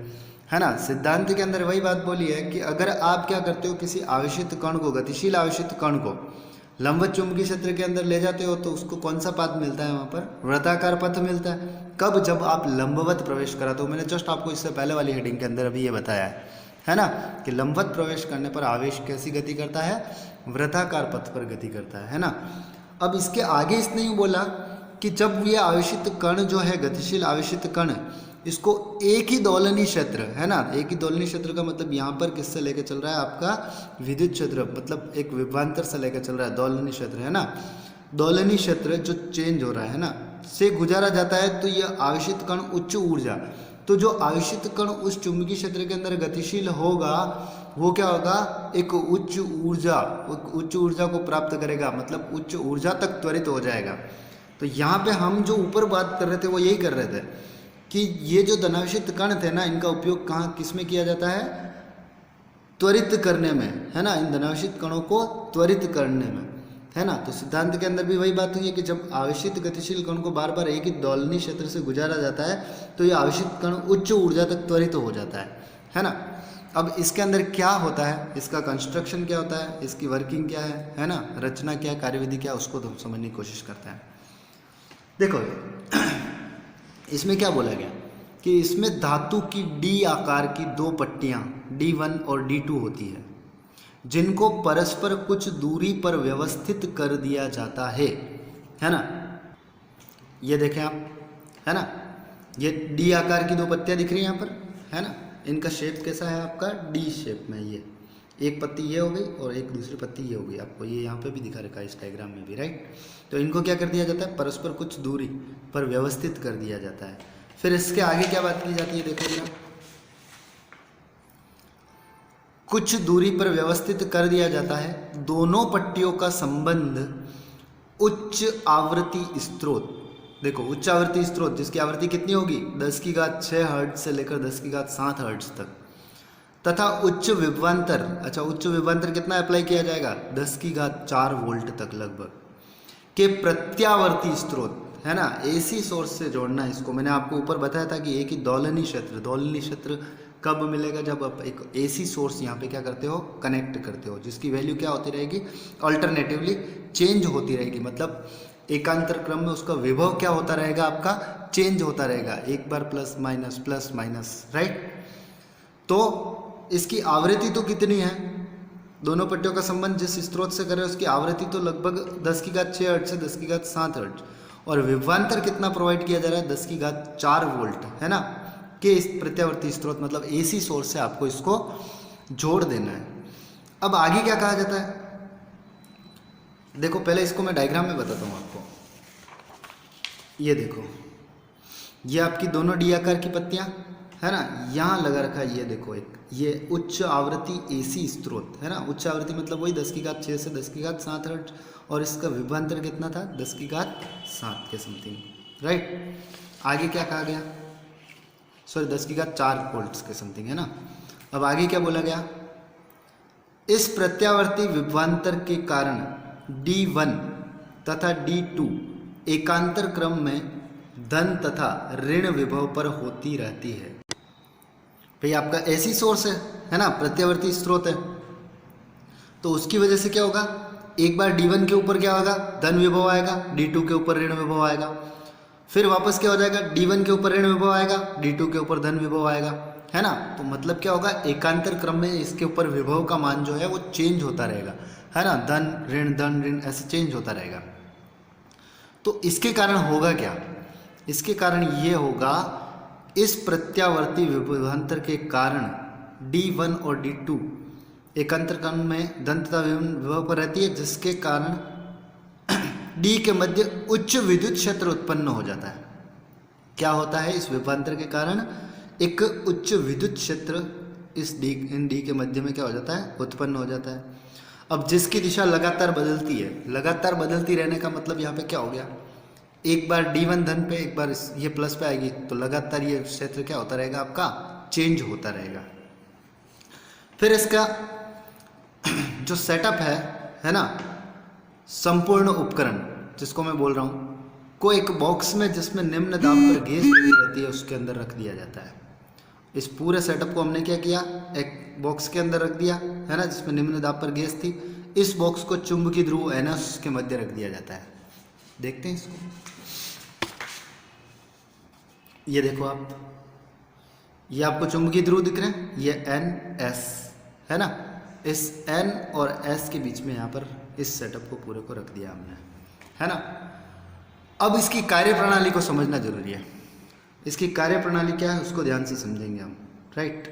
A: है ना। सिद्धांत के अंदर वही बात बोली है कि अगर आप क्या करते हो, किसी आवेशित कण को, गतिशील आवेशित कण को लंबवत चुंबकीय क्षेत्र के अंदर ले जाते हो तो उसको कौन सा पथ मिलता है, वहाँ पर वृत्ताकार पथ मिलता है। कब, जब आप लंबवत प्रवेश कराते हो। मैंने जस्ट आपको इससे पहले वाली हेडिंग के अंदर अभी ये बताया है ना, कि लंबवत प्रवेश करने पर आवेश कैसी गति करता है, वृत्ताकार पथ पर गति करता है ना। अब इसके आगे इसने यूँ बोला कि जब ये आवेशित कण जो है, गतिशील आवेशित कण, इसको एक ही दोलनीय क्षेत्र, है ना, एक ही दोलनीय क्षेत्र का मतलब यहाँ पर किससे लेके चल रहा है, आपका विद्युत क्षेत्र, मतलब एक विभवांतर से लेकर चल रहा है, दोलनीय क्षेत्र, है ना। दोलनीय क्षेत्र जो चेंज हो रहा है ना, से गुजारा जाता है तो यह आवेशित कण उच्च ऊर्जा, तो जो आवेशित कण उस चुंबकीय क्षेत्र के अंदर गतिशील होगा वो क्या होगा, एक उच्च ऊर्जा को प्राप्त करेगा, मतलब उच्च ऊर्जा तक त्वरित हो जाएगा। तो यहाँ पे हम जो ऊपर बात कर रहे थे वो यही कर रहे थे कि ये जो धनावेशित कण थे ना, इनका उपयोग कहाँ, किस में किया जाता है, त्वरित करने में, है ना, इन धनावेशित कणों को त्वरित करने में, है ना। तो सिद्धांत के अंदर भी वही बात हुई है कि जब आवेशित गतिशील कण को बार बार एक ही दोलनीय क्षेत्र से गुजारा जाता है तो ये आवेशित कण उच्च ऊर्जा तक त्वरित हो जाता है ना। अब इसके अंदर क्या होता है, इसका कंस्ट्रक्शन क्या होता है, इसकी वर्किंग क्या है ना, रचना क्या है, कार्यविधि क्या है, उसको तो समझने की कोशिश करते हैं। देखो इसमें क्या बोला गया कि इसमें धातु की डी आकार की दो पट्टियाँ D1 और D2 होती है, जिनको परस्पर कुछ दूरी पर व्यवस्थित कर दिया जाता है ना। ये देखें आप, है ना, ये डी आकार की दो पत्तियाँ दिख रही हैं यहाँ पर, है ना। इनका शेप कैसा है आपका, डी शेप में, ये एक पत्ती ये हो गई और एक दूसरी पत्ती ये हो गई, आपको ये यहाँ पे भी दिखा रखा है इस डायग्राम में भी, राइट। तो इनको क्या कर दिया जाता है, परस्पर कुछ दूरी पर व्यवस्थित कर दिया जाता है। फिर इसके आगे क्या बात की जाती है, देखो जरा, कुछ दूरी पर व्यवस्थित कर दिया जाता है। दोनों पट्टियों का संबंध उच्च आवृत्ति स्रोत, देखो उच्च आवृत्ति स्रोत जिसकी आवृत्ति कितनी होगी 10⁻6 हर्ट्ज से लेकर 10⁻7 हर्ट्ज तक, तथा उच्च विभवांतर, अच्छा उच्च विभवांतर कितना अप्लाई किया जाएगा 10⁻4 वोल्ट तक लगभग, के प्रत्यावर्ती स्रोत, है ना, एसी सोर्स से जोड़ना है इसको। मैंने आपको ऊपर बताया था कि एक ही दोलनी क्षेत्र कब मिलेगा, जब आप एक एसी सोर्स यहाँ पे क्या करते हो, कनेक्ट करते हो, जिसकी वैल्यू क्या होती रहेगी, अल्टरनेटिवली चेंज होती रहेगी। मतलब एकांतर क्रम में उसका विभव क्या होता रहेगा, आपका चेंज होता रहेगा, एक बार प्लस माइनस, राइट। तो इसकी आवृत्ति तो कितनी है, दोनों पट्टियों का संबंध जिस स्रोत से करें उसकी आवृत्ति तो लगभग 10⁻6 हर्ट्ज से 10⁻7 हर्ट्ज, और विभवांतर कितना प्रोवाइड किया जा रहा है 10⁻4 वोल्ट, है ना, के इस प्रत्यावर्ती स्रोत मतलब एसी सोर्स से आपको इसको जोड़ देना है। अब आगे क्या कहा जाता है, देखो पहले इसको मैं डायग्राम में बताता हूँ आपको। ये देखो, ये आपकी दोनों डी आकार की पत्तियाँ, है ना, यहाँ लगा रखा है, ये देखो एक ये उच्च आवृत्ति एसी स्रोत, है ना, उच्च आवृत्ति मतलब वही 10⁻6 से 10⁻7 हर्ट्ज, और इसका विभवांतर कितना था 10⁻7 के समथिंग, राइट। आगे क्या कहा गया, सॉरी 10⁻4 वोल्ट्स के समथिंग, है ना। अब आगे क्या बोला गया, इस प्रत्यावर्ती विभवांतर के कारण D1 तथा D2 एकांतर क्रम में धन तथा ऋण विभव पर होती रहती है। भाई आपका एसी सोर्स है ना, प्रत्यावर्ती स्रोत है, तो उसकी वजह से क्या होगा, एक बार D1 के ऊपर क्या होगा, धन विभव आएगा, D2 के ऊपर ऋण विभव आएगा, फिर वापस क्या हो जाएगा, D1 के ऊपर ऋण विभव आएगा, D2 के ऊपर धन विभव आएगा, है ना। तो मतलब क्या होगा, एकांतर क्रम में इसके ऊपर विभव का मान जो है वो चेंज होता रहेगा, है ना, धन ऋण ऐसे चेंज होता रहेगा। तो इसके कारण होगा क्या, इसके कारण ये होगा, इस प्रत्यावर्ती विभवांतर के कारण D1 और D2 एकांतर क्रम में धन तथा विभव पर रहती है, जिसके कारण D के मध्य उच्च विद्युत क्षेत्र उत्पन्न हो जाता है। क्या होता है, इस विभवांतर के कारण एक उच्च विद्युत क्षेत्र इस इन D के मध्य में क्या हो जाता है, उत्पन्न हो जाता है। अब जिसकी दिशा लगातार बदलती है, लगातार बदलती रहने का मतलब यहाँ पे क्या हो गया, एक बार D1 धन पे, एक बार ये प्लस पे आएगी, तो लगातार ये क्षेत्र क्या होता रहेगा, आपका चेंज होता रहेगा। फिर इसका जो सेटअप है ना, संपूर्ण उपकरण जिसको मैं बोल रहा हूँ को एक बॉक्स में जिसमें निम्न दाब पर गैस लगी रहती है उसके अंदर रख दिया जाता है। इस पूरे सेटअप को हमने क्या किया, एक बॉक्स के अंदर रख दिया, है ना, जिसमें निम्न दाब पर गैस थी। इस बॉक्स को चुंबकीय ध्रुव NS के मध्य रख दिया जाता है। देखते हैं इसको, ये देखो आप, ये आपको चुंबकीय ध्रुव दिख रहे हैं, ये NS है ना, इस N और S के बीच में यहाँ पर इस सेटअप को पूरे को रख दिया हमने, है ना। अब इसकी कार्यप्रणाली को समझना जरूरी है। इसकी कार्यप्रणाली क्या है उसको ध्यान से समझेंगे हम, राइट।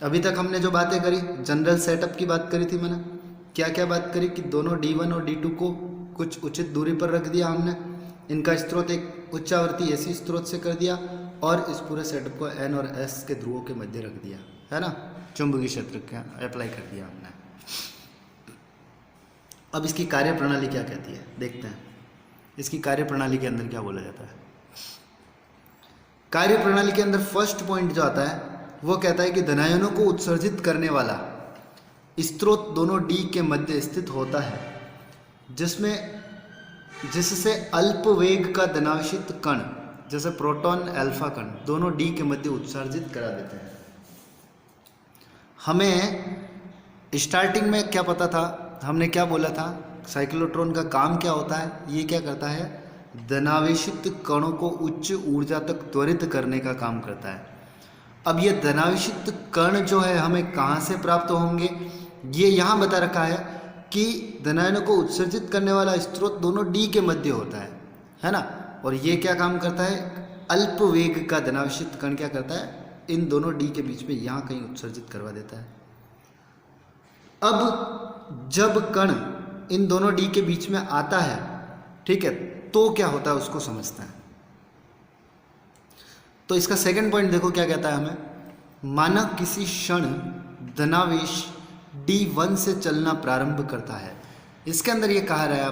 A: अभी तक हमने जो बातें करी, जनरल सेटअप की बात करी थी मैंने, क्या क्या बात करी कि दोनों D1 और D2 को कुछ उचित दूरी पर रख दिया हमने, इनका स्रोत एक उच्च आवृत्ति एसी स्रोत से कर दिया, और इस पूरे सेटअप को N और S के ध्रुवों के मध्य रख दिया, है ना, चुंबकीय क्षेत्र का अप्लाई कर दिया हमने। अब इसकी कार्यप्रणाली क्या कहती है, देखते हैं इसकी कार्यप्रणाली के अंदर क्या बोला जाता है। कार्यप्रणाली के अंदर फर्स्ट पॉइंट जो आता है वो कहता है कि धनायनों को उत्सर्जित करने वाला स्रोत दोनों D के मध्य स्थित होता है, जिससे अल्प वेग का धनावेशित कण जैसे प्रोटॉन अल्फा कण दोनों D के मध्य उत्सर्जित करा देते हैं। हमें स्टार्टिंग में क्या पता था, हमने क्या बोला था, साइक्लोट्रॉन का काम क्या होता है, ये क्या करता है, धनावेशित कणों को उच्च ऊर्जा तक त्वरित करने का काम करता है। अब ये धनावेशित कण जो है हमें कहाँ से प्राप्त होंगे, ये यहाँ बता रखा है कि धनायनों को उत्सर्जित करने वाला स्रोत दोनों D के मध्य होता है ना, और ये क्या काम करता है, अल्प वेग का धनावेशित कण क्या करता है, इन दोनों D के बीच में यहाँ कहीं उत्सर्जित करवा देता है। अब जब कण इन दोनों D के बीच में आता है, ठीक है, तो क्या होता है उसको समझते हैं। तो इसका सेकंड पॉइंट देखो क्या कहता है हमें, माना किसी क्षण धनावेश d1 से चलना प्रारंभ करता है। इसके अंदर ये कह रहा है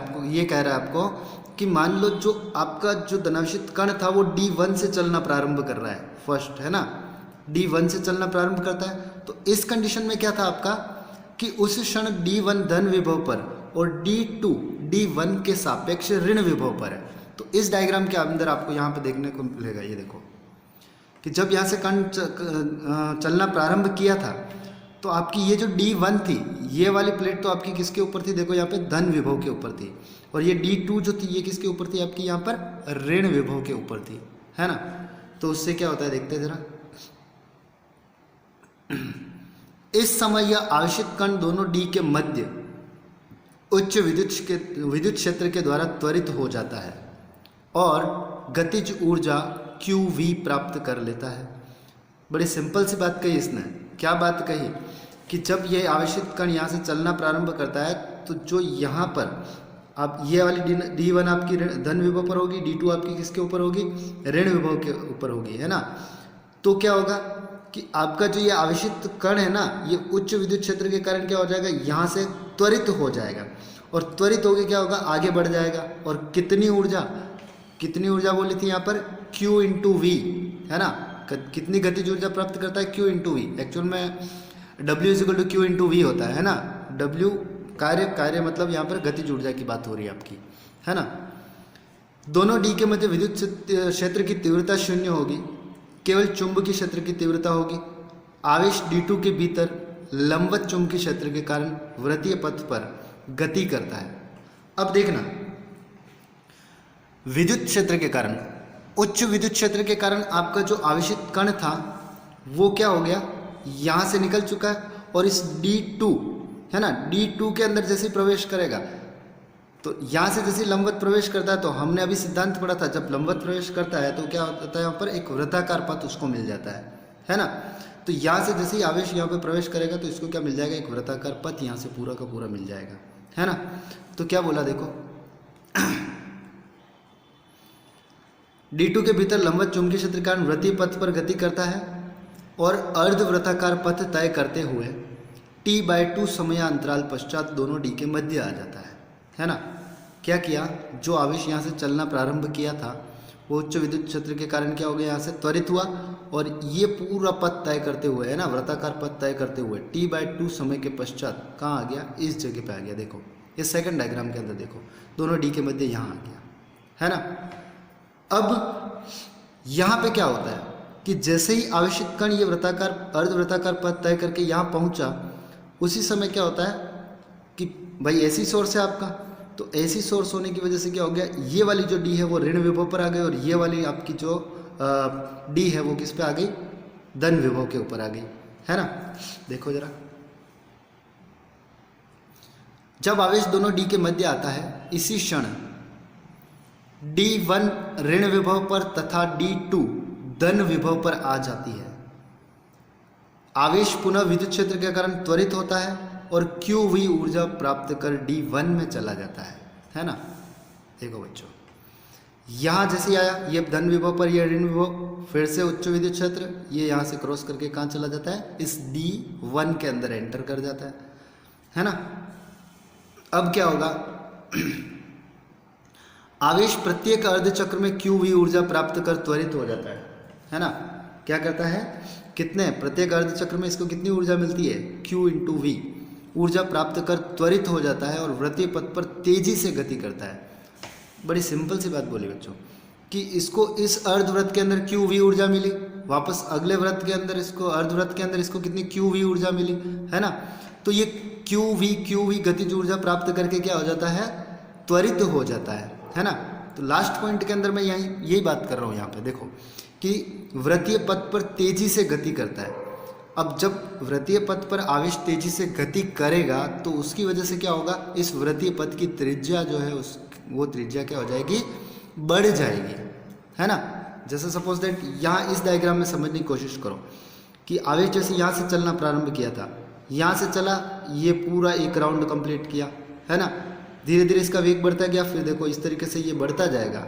A: आपको कि मान लो जो आपका जो धनावेशित कण था वो d1 से चलना प्रारंभ कर रहा है, फर्स्ट है ना, d1 से चलना प्रारंभ करता है। तो इस कंडीशन में क्या था आपका कि उस क्षण d1 धन विभव पर और d2 d1 के सापेक्ष ऋण विभव पर है। तो इस डायग्राम के अंदर आपको यहाँ पे देखने को मिलेगा, ये देखो कि जब यहाँ से कण चलना प्रारंभ किया था तो आपकी ये जो d1 थी, ये वाली प्लेट तो आपकी किसके ऊपर थी, देखो यहाँ पे धन विभव के ऊपर थी, और ये d2 जो थी ये किसके ऊपर थी, आपकी यहाँ पर ऋण विभव के ऊपर थी, है ना। तो उससे क्या होता है देखते जरा। इस समय यह आवेशित कण दोनों d के मध्य उच्च विद्युत क्षेत्र के द्वारा त्वरित हो जाता है और गतिज ऊर्जा QV प्राप्त कर लेता है। बड़ी सिंपल सी बात कही इसने, क्या बात कही कि जब ये आवेशित कण यहाँ से चलना प्रारंभ करता है तो जो यहाँ पर आप ये वाली d1 आपकी धन विभव पर होगी, d2 आपकी किसके ऊपर होगी, ऋण विभव के ऊपर होगी, है ना। तो क्या होगा कि आपका जो ये आवेशित कण है ना, ये उच्च विद्युत क्षेत्र के कारण क्या हो जाएगा, यहाँ से त्वरित हो जाएगा, और त्वरित होकर क्या होगा, आगे बढ़ जाएगा। और कितनी ऊर्जा बोली थी यहाँ पर, Q इंटू वी, है ना। कितनी गतिज ऊर्जा प्राप्त करता है, Q इंटू वी। एक्चुअल में W is equal to Q into V होता है ना। W कार्य मतलब यहाँ पर गतिज ऊर्जा की बात हो रही है आपकी, है ना। दोनों D के मध्य विद्युत क्षेत्र की तीव्रता शून्य होगी, केवल चुंबकीय क्षेत्र की तीव्रता होगी। आवेश d2 के भीतर लंबवत चुंबकीय क्षेत्र के कारण वृत्तीय पथ पर गति करता है। अब देखना, विद्युत क्षेत्र के कारण, उच्च विद्युत क्षेत्र के कारण आपका जो आवेशित कण था वो क्या हो गया, यहाँ से निकल चुका है, और इस d2 है ना, d2 के अंदर जैसे प्रवेश करेगा तो यहाँ से जैसे लंबवत प्रवेश करता है, तो हमने अभी सिद्धांत पढ़ा था, जब लंबवत प्रवेश करता है तो क्या होता है, यहाँ पर एक वृत्ताकार पथ उसको मिल जाता है ना। तो यहाँ से जैसे ही आवेश यहाँ पे प्रवेश करेगा तो इसको क्या मिल जाएगा, एक वृत्ताकार पथ यहाँ से पूरा का पूरा मिल जाएगा, है ना। तो क्या बोला देखो, d2 के भीतर लंबवत चुंबकीय क्षेत्र के कारण वृत्तीय पथ पर गति करता है और अर्धवृत्ताकार पथ तय करते हुए t/2 समयांतराल पश्चात दोनों d के मध्य आ जाता है ना। क्या किया, जो आवेश यहाँ से चलना प्रारंभ किया था वो उच्च विद्युत क्षेत्र के कारण क्या हो गया, यहाँ से त्वरित हुआ, और ये पूरा पथ तय करते हुए, है ना, वृत्ताकार पथ तय करते हुए t/2 समय के पश्चात कहाँ आ गया, इस जगह पे आ गया। देखो ये सेकंड डायग्राम के अंदर देखो, दोनों d के मध्य यहाँ आ गया, है ना। अब यहाँ पे क्या होता है कि जैसे ही आवेशित कण ये अर्धवृत्ताकार पथ तय करके यहाँ पहुँचा, उसी समय क्या होता है कि भाई एसी सोर्स है आपका, तो एसी सोर्स होने की वजह से क्या हो गया, ये वाली जो डी है वो ऋण विभव पर आ गई, और ये वाली आपकी जो डी है वो किस पे आ गई, धन विभव के ऊपर आ गई, है ना। देखो जरा, जब आवेश दोनों डी के मध्य आता है, इसी क्षण d1 ऋण विभव पर तथा d2 धन विभव पर आ जाती है। आवेश पुनः विद्युत क्षेत्र के कारण त्वरित होता है और QV ऊर्जा प्राप्त कर d1 में चला जाता है ना। देखो बच्चों, यहाँ जैसे आया ये धन विभव पर ये ऋण विभव, फिर से उच्च विद्युत क्षेत्र, ये यहाँ से क्रॉस करके कहाँ चला जाता है, इस d1 के अंदर एंटर कर जाता है ना। अब क्या होगा, आवेश प्रत्येक अर्धचक्र में QV ऊर्जा प्राप्त कर त्वरित हो जाता है ना। क्या करता है, कितने, प्रत्येक अर्धचक्र में इसको कितनी ऊर्जा मिलती है, Q इंटू V ऊर्जा प्राप्त कर त्वरित हो जाता है और वृत्तीय पथ पर तेजी से गति करता है। बड़ी सिंपल सी बात बोली बच्चों कि इसको इस अर्धवृत्त के अंदर QV ऊर्जा मिली, वापस अगले वृत्त के अंदर इसको, अर्धवृत्त के अंदर इसको कितनी QV ऊर्जा मिली, है ना। तो ये QV गतिज ऊर्जा प्राप्त करके क्या हो जाता है, त्वरित हो जाता है ना। तो लास्ट पॉइंट के अंदर मैं यही बात कर रहा हूँ यहाँ पे, देखो कि वृत्तीय पथ पर तेजी से गति करता है। अब जब वृत्तीय पथ पर आवेश तेजी से गति करेगा तो उसकी वजह से क्या होगा, इस वृत्तीय पथ की त्रिज्या जो है वो त्रिज्या क्या हो जाएगी, बढ़ जाएगी, है ना। जैसे सपोज दैट यहाँ इस डायग्राम में समझने की कोशिश करो कि आवेश जैसे यहाँ से चलना प्रारंभ किया था, यहाँ से चला, ये पूरा एक राउंड कंप्लीट किया, है ना। धीरे धीरे इसका वेग बढ़ता गया, फिर देखो इस तरीके से ये बढ़ता जाएगा,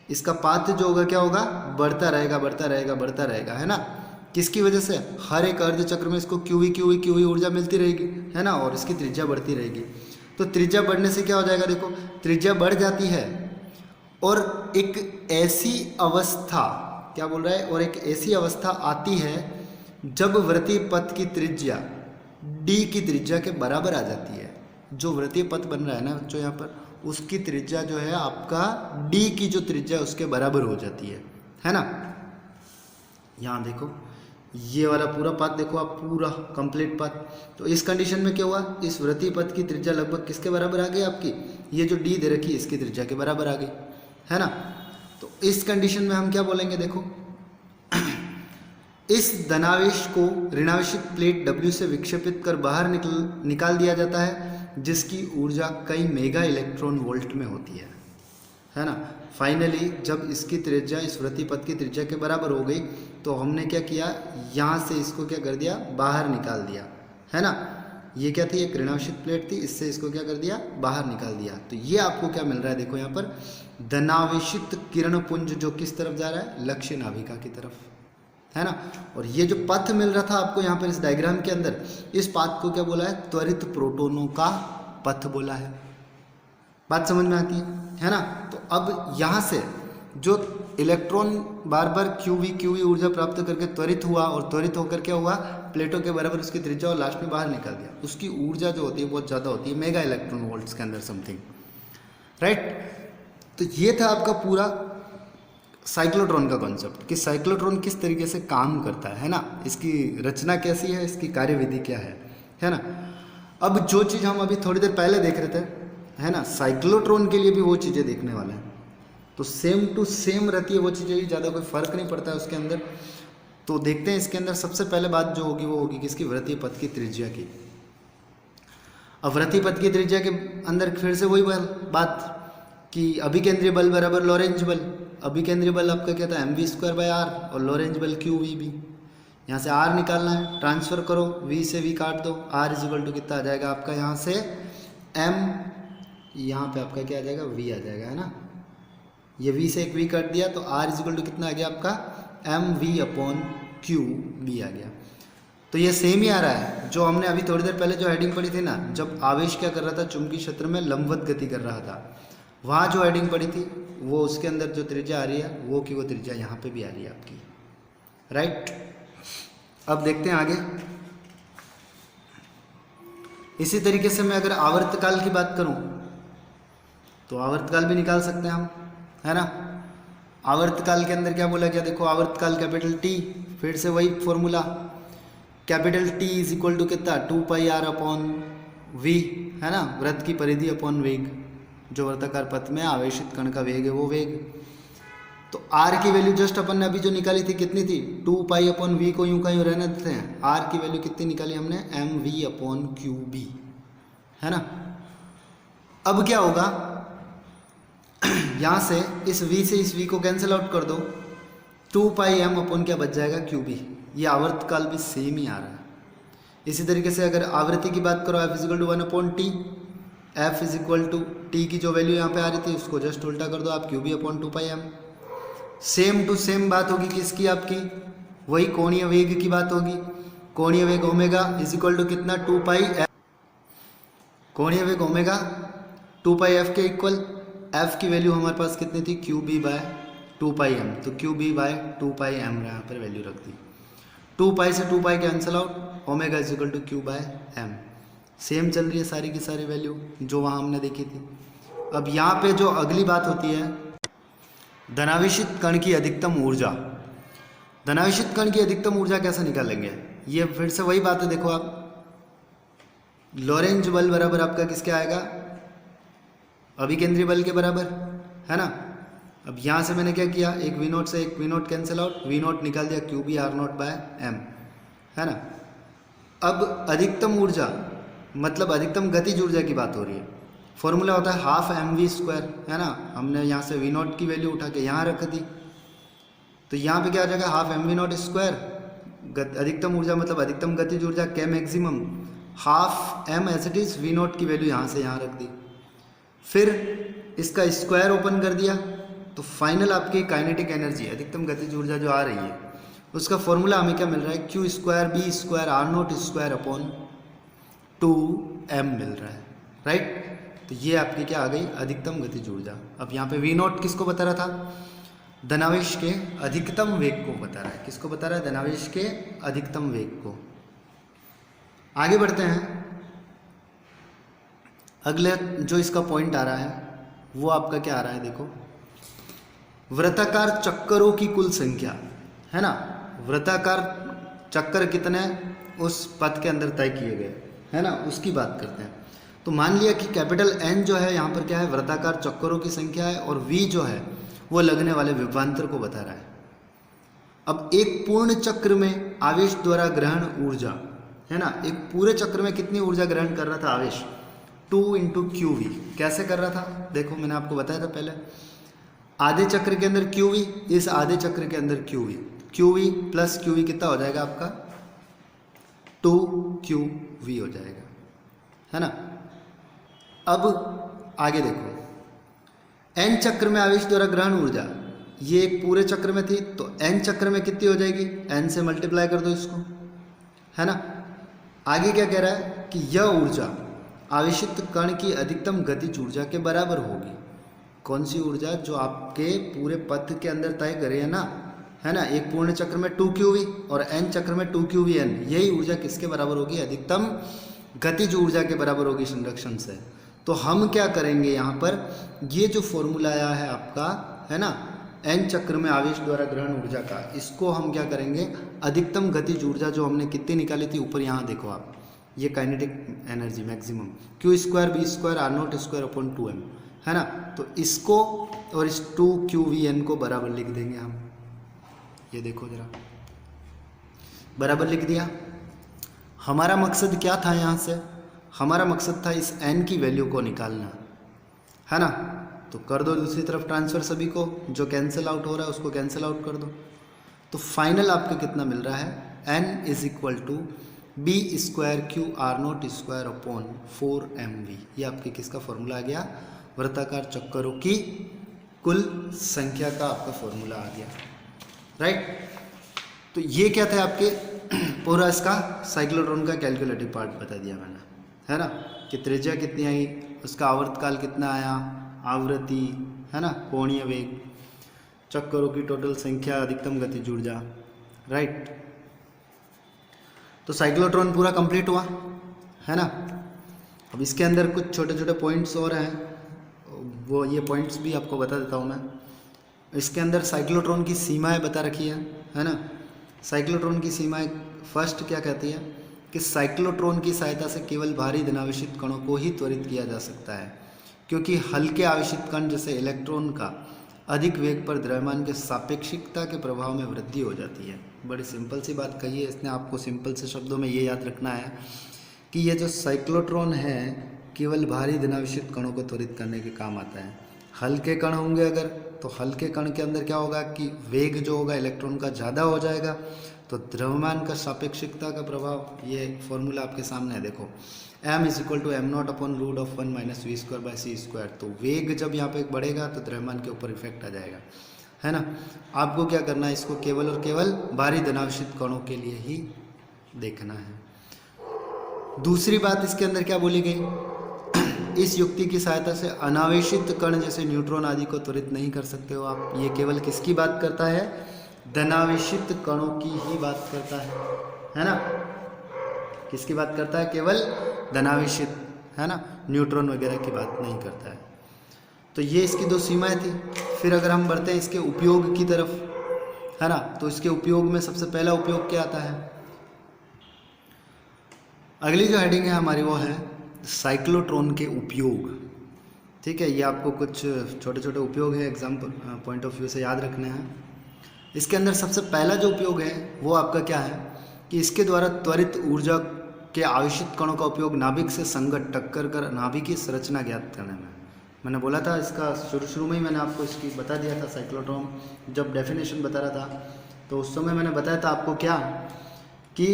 A: इसका पाथ जो होगा क्या होगा, बढ़ता रहेगा बढ़ता रहेगा बढ़ता रहेगा, है ना। किसकी वजह से, हर एक अर्ध चक्र में इसको क्यू वी ऊर्जा मिलती रहेगी, है ना, और इसकी त्रिज्या बढ़ती रहेगी। तो त्रिज्या बढ़ने से क्या हो जाएगा, देखो त्रिज्या बढ़ जाती है और एक ऐसी अवस्था, क्या बोल रहा है, और एक ऐसी अवस्था आती है जब वृत्तीय पथ की त्रिज्या डी की त्रिज्या के बराबर आ जाती है। जो वृत्तीय पथ बन रहा है ना जो यहाँ पर, उसकी त्रिज्या जो है आपका डी की जो त्रिज्या उसके बराबर हो जाती है ना। यहाँ देखो ये वाला पूरा पाथ देखो आप, पूरा कंप्लीट पाथ। तो इस कंडीशन में क्या हुआ, इस वृत्तीय पथ की त्रिज्या लगभग किसके बराबर आ गई आपकी, ये जो डी दे रखी है इसकी त्रिज्या के बराबर आ गई, है ना। तो इस कंडीशन में हम क्या बोलेंगे, देखो इस धनावेश को ऋणावेशित प्लेट W से विक्षेपित कर बाहर निकाल दिया जाता है, जिसकी ऊर्जा कई मेगा इलेक्ट्रॉन वोल्ट में होती है ना। फाइनली जब इसकी त्रिज्या इस वृत्तीय पथ की त्रिज्या के बराबर हो गई तो हमने क्या किया, यहाँ से इसको क्या कर दिया, बाहर निकाल दिया, है ना। ये क्या थी, एक ऋणावेशित प्लेट थी, इससे इसको क्या कर दिया, बाहर निकाल दिया। तो ये आपको क्या मिल रहा है, देखो यहाँ पर धनावेशित किरण पुंज जो किस तरफ जा रहा है, लक्ष्य नाभिका की तरफ, है ना। और ये जो पथ मिल रहा था आपको यहाँ पर इस डायग्राम के अंदर, इस पाथ को क्या बोला है, त्वरित प्रोटोनों का पथ बोला है। बात समझ में आती है ना। तो अब यहाँ से जो इलेक्ट्रॉन बार बार क्यू वी ऊर्जा प्राप्त करके त्वरित हुआ, और त्वरित होकर क्या हुआ, प्लेटों के बराबर उसकी त्रिज्या और लास्ट में बाहर निकाल दिया, उसकी ऊर्जा जो होती है बहुत ज़्यादा होती है, मेगा इलेक्ट्रॉन वोल्ट्स के अंदर समथिंग, राइट। तो ये था आपका पूरा साइक्लोट्रॉन का कॉन्सेप्ट कि साइक्लोट्रॉन किस तरीके से काम करता है ना, इसकी रचना कैसी है, इसकी कार्यविधि क्या है ना। अब जो चीज़ हम अभी थोड़ी देर पहले देख रहे थे, है ना, साइक्लोट्रॉन के लिए भी वो चीज़ें देखने वाले हैं। तो सेम टू सेम रहती है वो चीज़ें ही, ज़्यादा कोई फ़र्क नहीं पड़ता है उसके अंदर। तो देखते हैं इसके अंदर सबसे पहले बात जो होगी वो होगी किसकी, वृत्तीय पथ की त्रिज्या की। अब वृत्तीय पथ की त्रिज्या के अंदर फिर से वही बात कि अभिकेंद्रीय बल बराबर लॉरेंज बल। अभिकेंद्रीय बल आपका क्या था, mv²/r, और लॉरेंज बल qvb। यहाँ से r निकालना है, ट्रांसफर करो, v से v काट दो, r = कितना आ जाएगा आपका, यहाँ से m, यहाँ पे आपका क्या आ जाएगा, v आ जाएगा, है ना। ये v से एक v काट दिया तो r = कितना आ गया आपका, mv/qb आ गया। तो ये सेम ही आ रहा है जो हमने अभी थोड़ी देर पहले जो हेडिंग पढ़ी थी ना, जब आवेश क्या कर रहा था, चुंबकीय क्षेत्र में लंबवत गति कर रहा था, वहाँ जो हेडिंग पड़ी थी वो उसके अंदर जो त्रिज्या आ रही है वो की वो त्रिज्या यहाँ पे भी आ रही है आपकी, राइट। अब देखते हैं आगे। इसी तरीके से मैं अगर आवर्तकाल की बात करूँ तो आवर्तकाल भी निकाल सकते हैं हम, है ना। आवर्तकाल के अंदर क्या बोला गया, देखो आवर्तकाल कैपिटल T, फिर से वही फॉर्मूला, कैपिटल T = कितना, 2πr/v, है ना, वृत्त की परिधि अपॉन वेग, जो वर्ताकार पथ में आवेशित कण का वेग है वो वेग। तो r की वैल्यू जस्ट अपन ने अभी जो निकाली थी कितनी थी, 2π/v को यूं का यूं रहने देते हैं, r की वैल्यू कितनी निकाली हमने, mv/qb, है ना। अब क्या होगा, यहाँ से इस v से इस v को कैंसिल आउट कर दो, 2πm/ क्या बच जाएगा, qb। ये आवर्तकाल भी सेम ही आ रहा है। इसी तरीके से अगर आवृत्ति की बात करो, f = 1/t, f = t की जो वैल्यू यहाँ पे आ रही थी उसको जस्ट उल्टा कर दो आप, qb/2πm। सेम टू सेम बात होगी किसकी, आपकी वही कोणीय वेग की बात होगी। कोणीय वेग ओमेगा = कितना, 2πf, कोणीय वेग ओमेगा 2πf के इक्वल, f की वैल्यू हमारे पास कितनी थी, qb/2πm, तो qb/2πm यहाँ पर वैल्यू रख दी। 2π से 2π cancel out, omega = q/m। Same चल रही है सारी की सारी वैल्यू जो वहाँ हमने देखी थी। अब यहाँ पे जो अगली बात होती है, धनावेशित कण की अधिकतम ऊर्जा। धनावेशित कण की अधिकतम ऊर्जा कैसे निकालेंगे, ये फिर से वही बात है। देखो आप, लॉरेंज बल बराबर आपका किसके आएगा, अभिकेंद्रीय बल के बराबर, है ना। अब यहाँ से मैंने क्या किया, एक v0 से एक v0 कैंसिल आउट, v0 निकाल दिया, qb/r0/m, है ना। अब अधिकतम ऊर्जा मतलब अधिकतम गतिज ऊर्जा की बात हो रही है। फॉर्मूला होता है ½ mv², है ना। हमने यहाँ से v0 की वैल्यू उठा के यहाँ रख दी, तो यहाँ पे क्या आ जाएगा, ½ mv0²। अधिकतम ऊर्जा मतलब अधिकतम गतिज ऊर्जा, k maximum, ½ m as it is, v0 की वैल्यू यहाँ से यहाँ रख दी, फिर इसका स्क्वायर ओपन कर दिया तो फाइनल आपकी काइनेटिक एनर्जी, अधिकतम गतिज ऊर्जा जो आ रही है, उसका फॉर्मूला हमें क्या मिल रहा है, Q square B square R naught square upon 2m मिल रहा है, राइट। तो ये आपकी क्या आ गई, अधिकतम गतिज ऊर्जा। अब यहाँ पे वी नोट किसको बता रहा था, धनावेश के अधिकतम वेग को बता रहा है। किसको बता रहा है, धनावेश के अधिकतम वेग को। आगे बढ़ते हैं, अगले जो इसका पॉइंट आ रहा है वो आपका क्या आ रहा है, देखो, वृत्ताकार चक्करों की कुल संख्या, है ना। वृत्ताकार चक्कर कितने उस पथ के अंदर तय किए गए, है ना, उसकी बात करते हैं। तो मान लिया कि कैपिटल N जो है यहाँ पर क्या है, वृत्ताकार चक्करों की संख्या है, और V जो है वो लगने वाले विभवांतर को बता रहा है। अब एक पूर्ण चक्र में आवेश द्वारा ग्रहण ऊर्जा, है ना, एक पूरे चक्र में कितनी ऊर्जा ग्रहण कर रहा था आवेश, 2 × QV। कैसे कर रहा था, देखो मैंने आपको बताया था पहले, आधे चक्र के अंदर QV, इस आधे चक्र के अंदर QV प्लस QV कितना हो जाएगा आपका, 2QV हो जाएगा, है ना। अब आगे देखो, N चक्र में आवेश द्वारा ग्रहण ऊर्जा, ये एक पूरे चक्र में थी, तो N चक्र में कितनी हो जाएगी, N से मल्टीप्लाई कर दो इसको, है ना। आगे क्या कह रहा है कि यह ऊर्जा आवेशित कण की अधिकतम गतिज ऊर्जा के बराबर होगी। कौन सी ऊर्जा, जो आपके पूरे पथ के अंदर तय करे है ना, है ना, एक पूर्ण चक्र में 2QV और N चक्र में 2QVN, यही ऊर्जा किसके बराबर होगी, अधिकतम गतिज ऊर्जा के बराबर होगी संरक्षण से। तो हम क्या करेंगे यहाँ पर, ये जो फॉर्मूला आया है आपका, है ना, N चक्र में आवेश द्वारा ग्रहण ऊर्जा का, इसको हम क्या करेंगे, अधिकतम गतिज ऊर्जा जो हमने कितनी निकाली थी, ऊपर यहाँ देखो आप, ये kinetic energy maximum, Q square B square R naught square upon 2m, है ना। तो इसको और इस 2QVN को बराबर लिख देंगे हम, ये देखो जरा, बराबर लिख दिया। हमारा मकसद क्या था यहाँ से, हमारा मकसद था इस N की वैल्यू को निकालना, है ना। तो कर दो दूसरी तरफ ट्रांसफर, सभी को जो कैंसिल आउट हो रहा है उसको कैंसिल आउट कर दो। तो फाइनल आपका कितना मिल रहा है, N = B square Q R note square upon 4mv। ये आपके किसका फॉर्मूला आ गया, वृत्ताकार चक्करों की कुल संख्या का आपका फॉर्मूला आ गया, राइट। तो ये क्या था आपके पूरा इसका साइक्लोट्रॉन का कैलकुलेटिव पार्ट बता दिया मैंने, है ना, कि त्रिज्या कितनी आई, उसका आवर्तकाल कितना आया, आवृत्ति, है ना, कोणीय वेग, चक्करों की टोटल संख्या, अधिकतम गतिज ऊर्जा, राइट। तो साइक्लोट्रॉन पूरा कंप्लीट हुआ, है ना। अब इसके अंदर कुछ छोटे छोटे पॉइंट्स और हैं, वो ये पॉइंट्स भी आपको बता देता हूँ मैं। इसके अंदर साइक्लोट्रॉन की सीमाएं बता रखी है ना। साइक्लोट्रॉन की सीमाएं फर्स्ट क्या कहती है कि साइक्लोट्रॉन की सहायता से केवल भारी धनावेशित कणों को ही त्वरित किया जा सकता है, क्योंकि हल्के आवेशित कण जैसे इलेक्ट्रॉन का अधिक वेग पर द्रव्यमान के सापेक्षिकता के प्रभाव में वृद्धि हो जाती है। बड़ी सिंपल सी बात कही है इसने, आपको सिंपल से शब्दों में ये याद रखना है कि ये जो साइक्लोट्रॉन है केवल भारी धनावेशित कणों को त्वरित करने के काम आता है। हल्के कण होंगे अगर, तो हल्के कण के अंदर क्या होगा कि वेग जो होगा इलेक्ट्रॉन का ज़्यादा हो जाएगा, तो द्रव्यमान का सापेक्षिकता का प्रभाव, ये फॉर्मूला आपके सामने है देखो, m = m0 अपॉन √1 - v²/c²। तो वेग जब यहाँ पे बढ़ेगा तो द्रव्यमान के ऊपर इफेक्ट आ जाएगा, है ना। आपको क्या करना है, इसको केवल और केवल भारी धनावेशित कणों के लिए ही देखना है। दूसरी बात इसके अंदर क्या बोली गई, इस युक्ति की सहायता से अनावेशित कण जैसे न्यूट्रॉन आदि को त्वरित नहीं कर सकते हो आप। ये केवल किसकी बात करता है, धनावेशित कणों की ही बात करता है ना। किसकी बात करता है, केवल धनावेशित, है ना, न्यूट्रॉन वगैरह की बात नहीं करता है। तो ये इसकी दो सीमाएं थी। फिर अगर हम बढ़ते हैं इसके उपयोग की तरफ, है ना, तो इसके उपयोग में सबसे पहला उपयोग क्या आता है, अगली जो हेडिंग है हमारी वो है साइक्लोट्रॉन के उपयोग। ठीक है, ये आपको कुछ छोटे छोटे उपयोग है एग्जाम पॉइंट ऑफ व्यू से याद रखने हैं। इसके अंदर सबसे पहला जो उपयोग है वो आपका क्या है कि इसके द्वारा त्वरित ऊर्जा के आवेशित कणों का उपयोग नाभिक से संगत टक्कर कर नाभिक की संरचना ज्ञात करने में। मैंने बोला था इसका शुरू में ही मैंने आपको इसकी बता दिया था, साइक्लोट्रॉन जब डेफिनेशन बता रहा था तो उस समय मैंने बताया था आपको क्या कि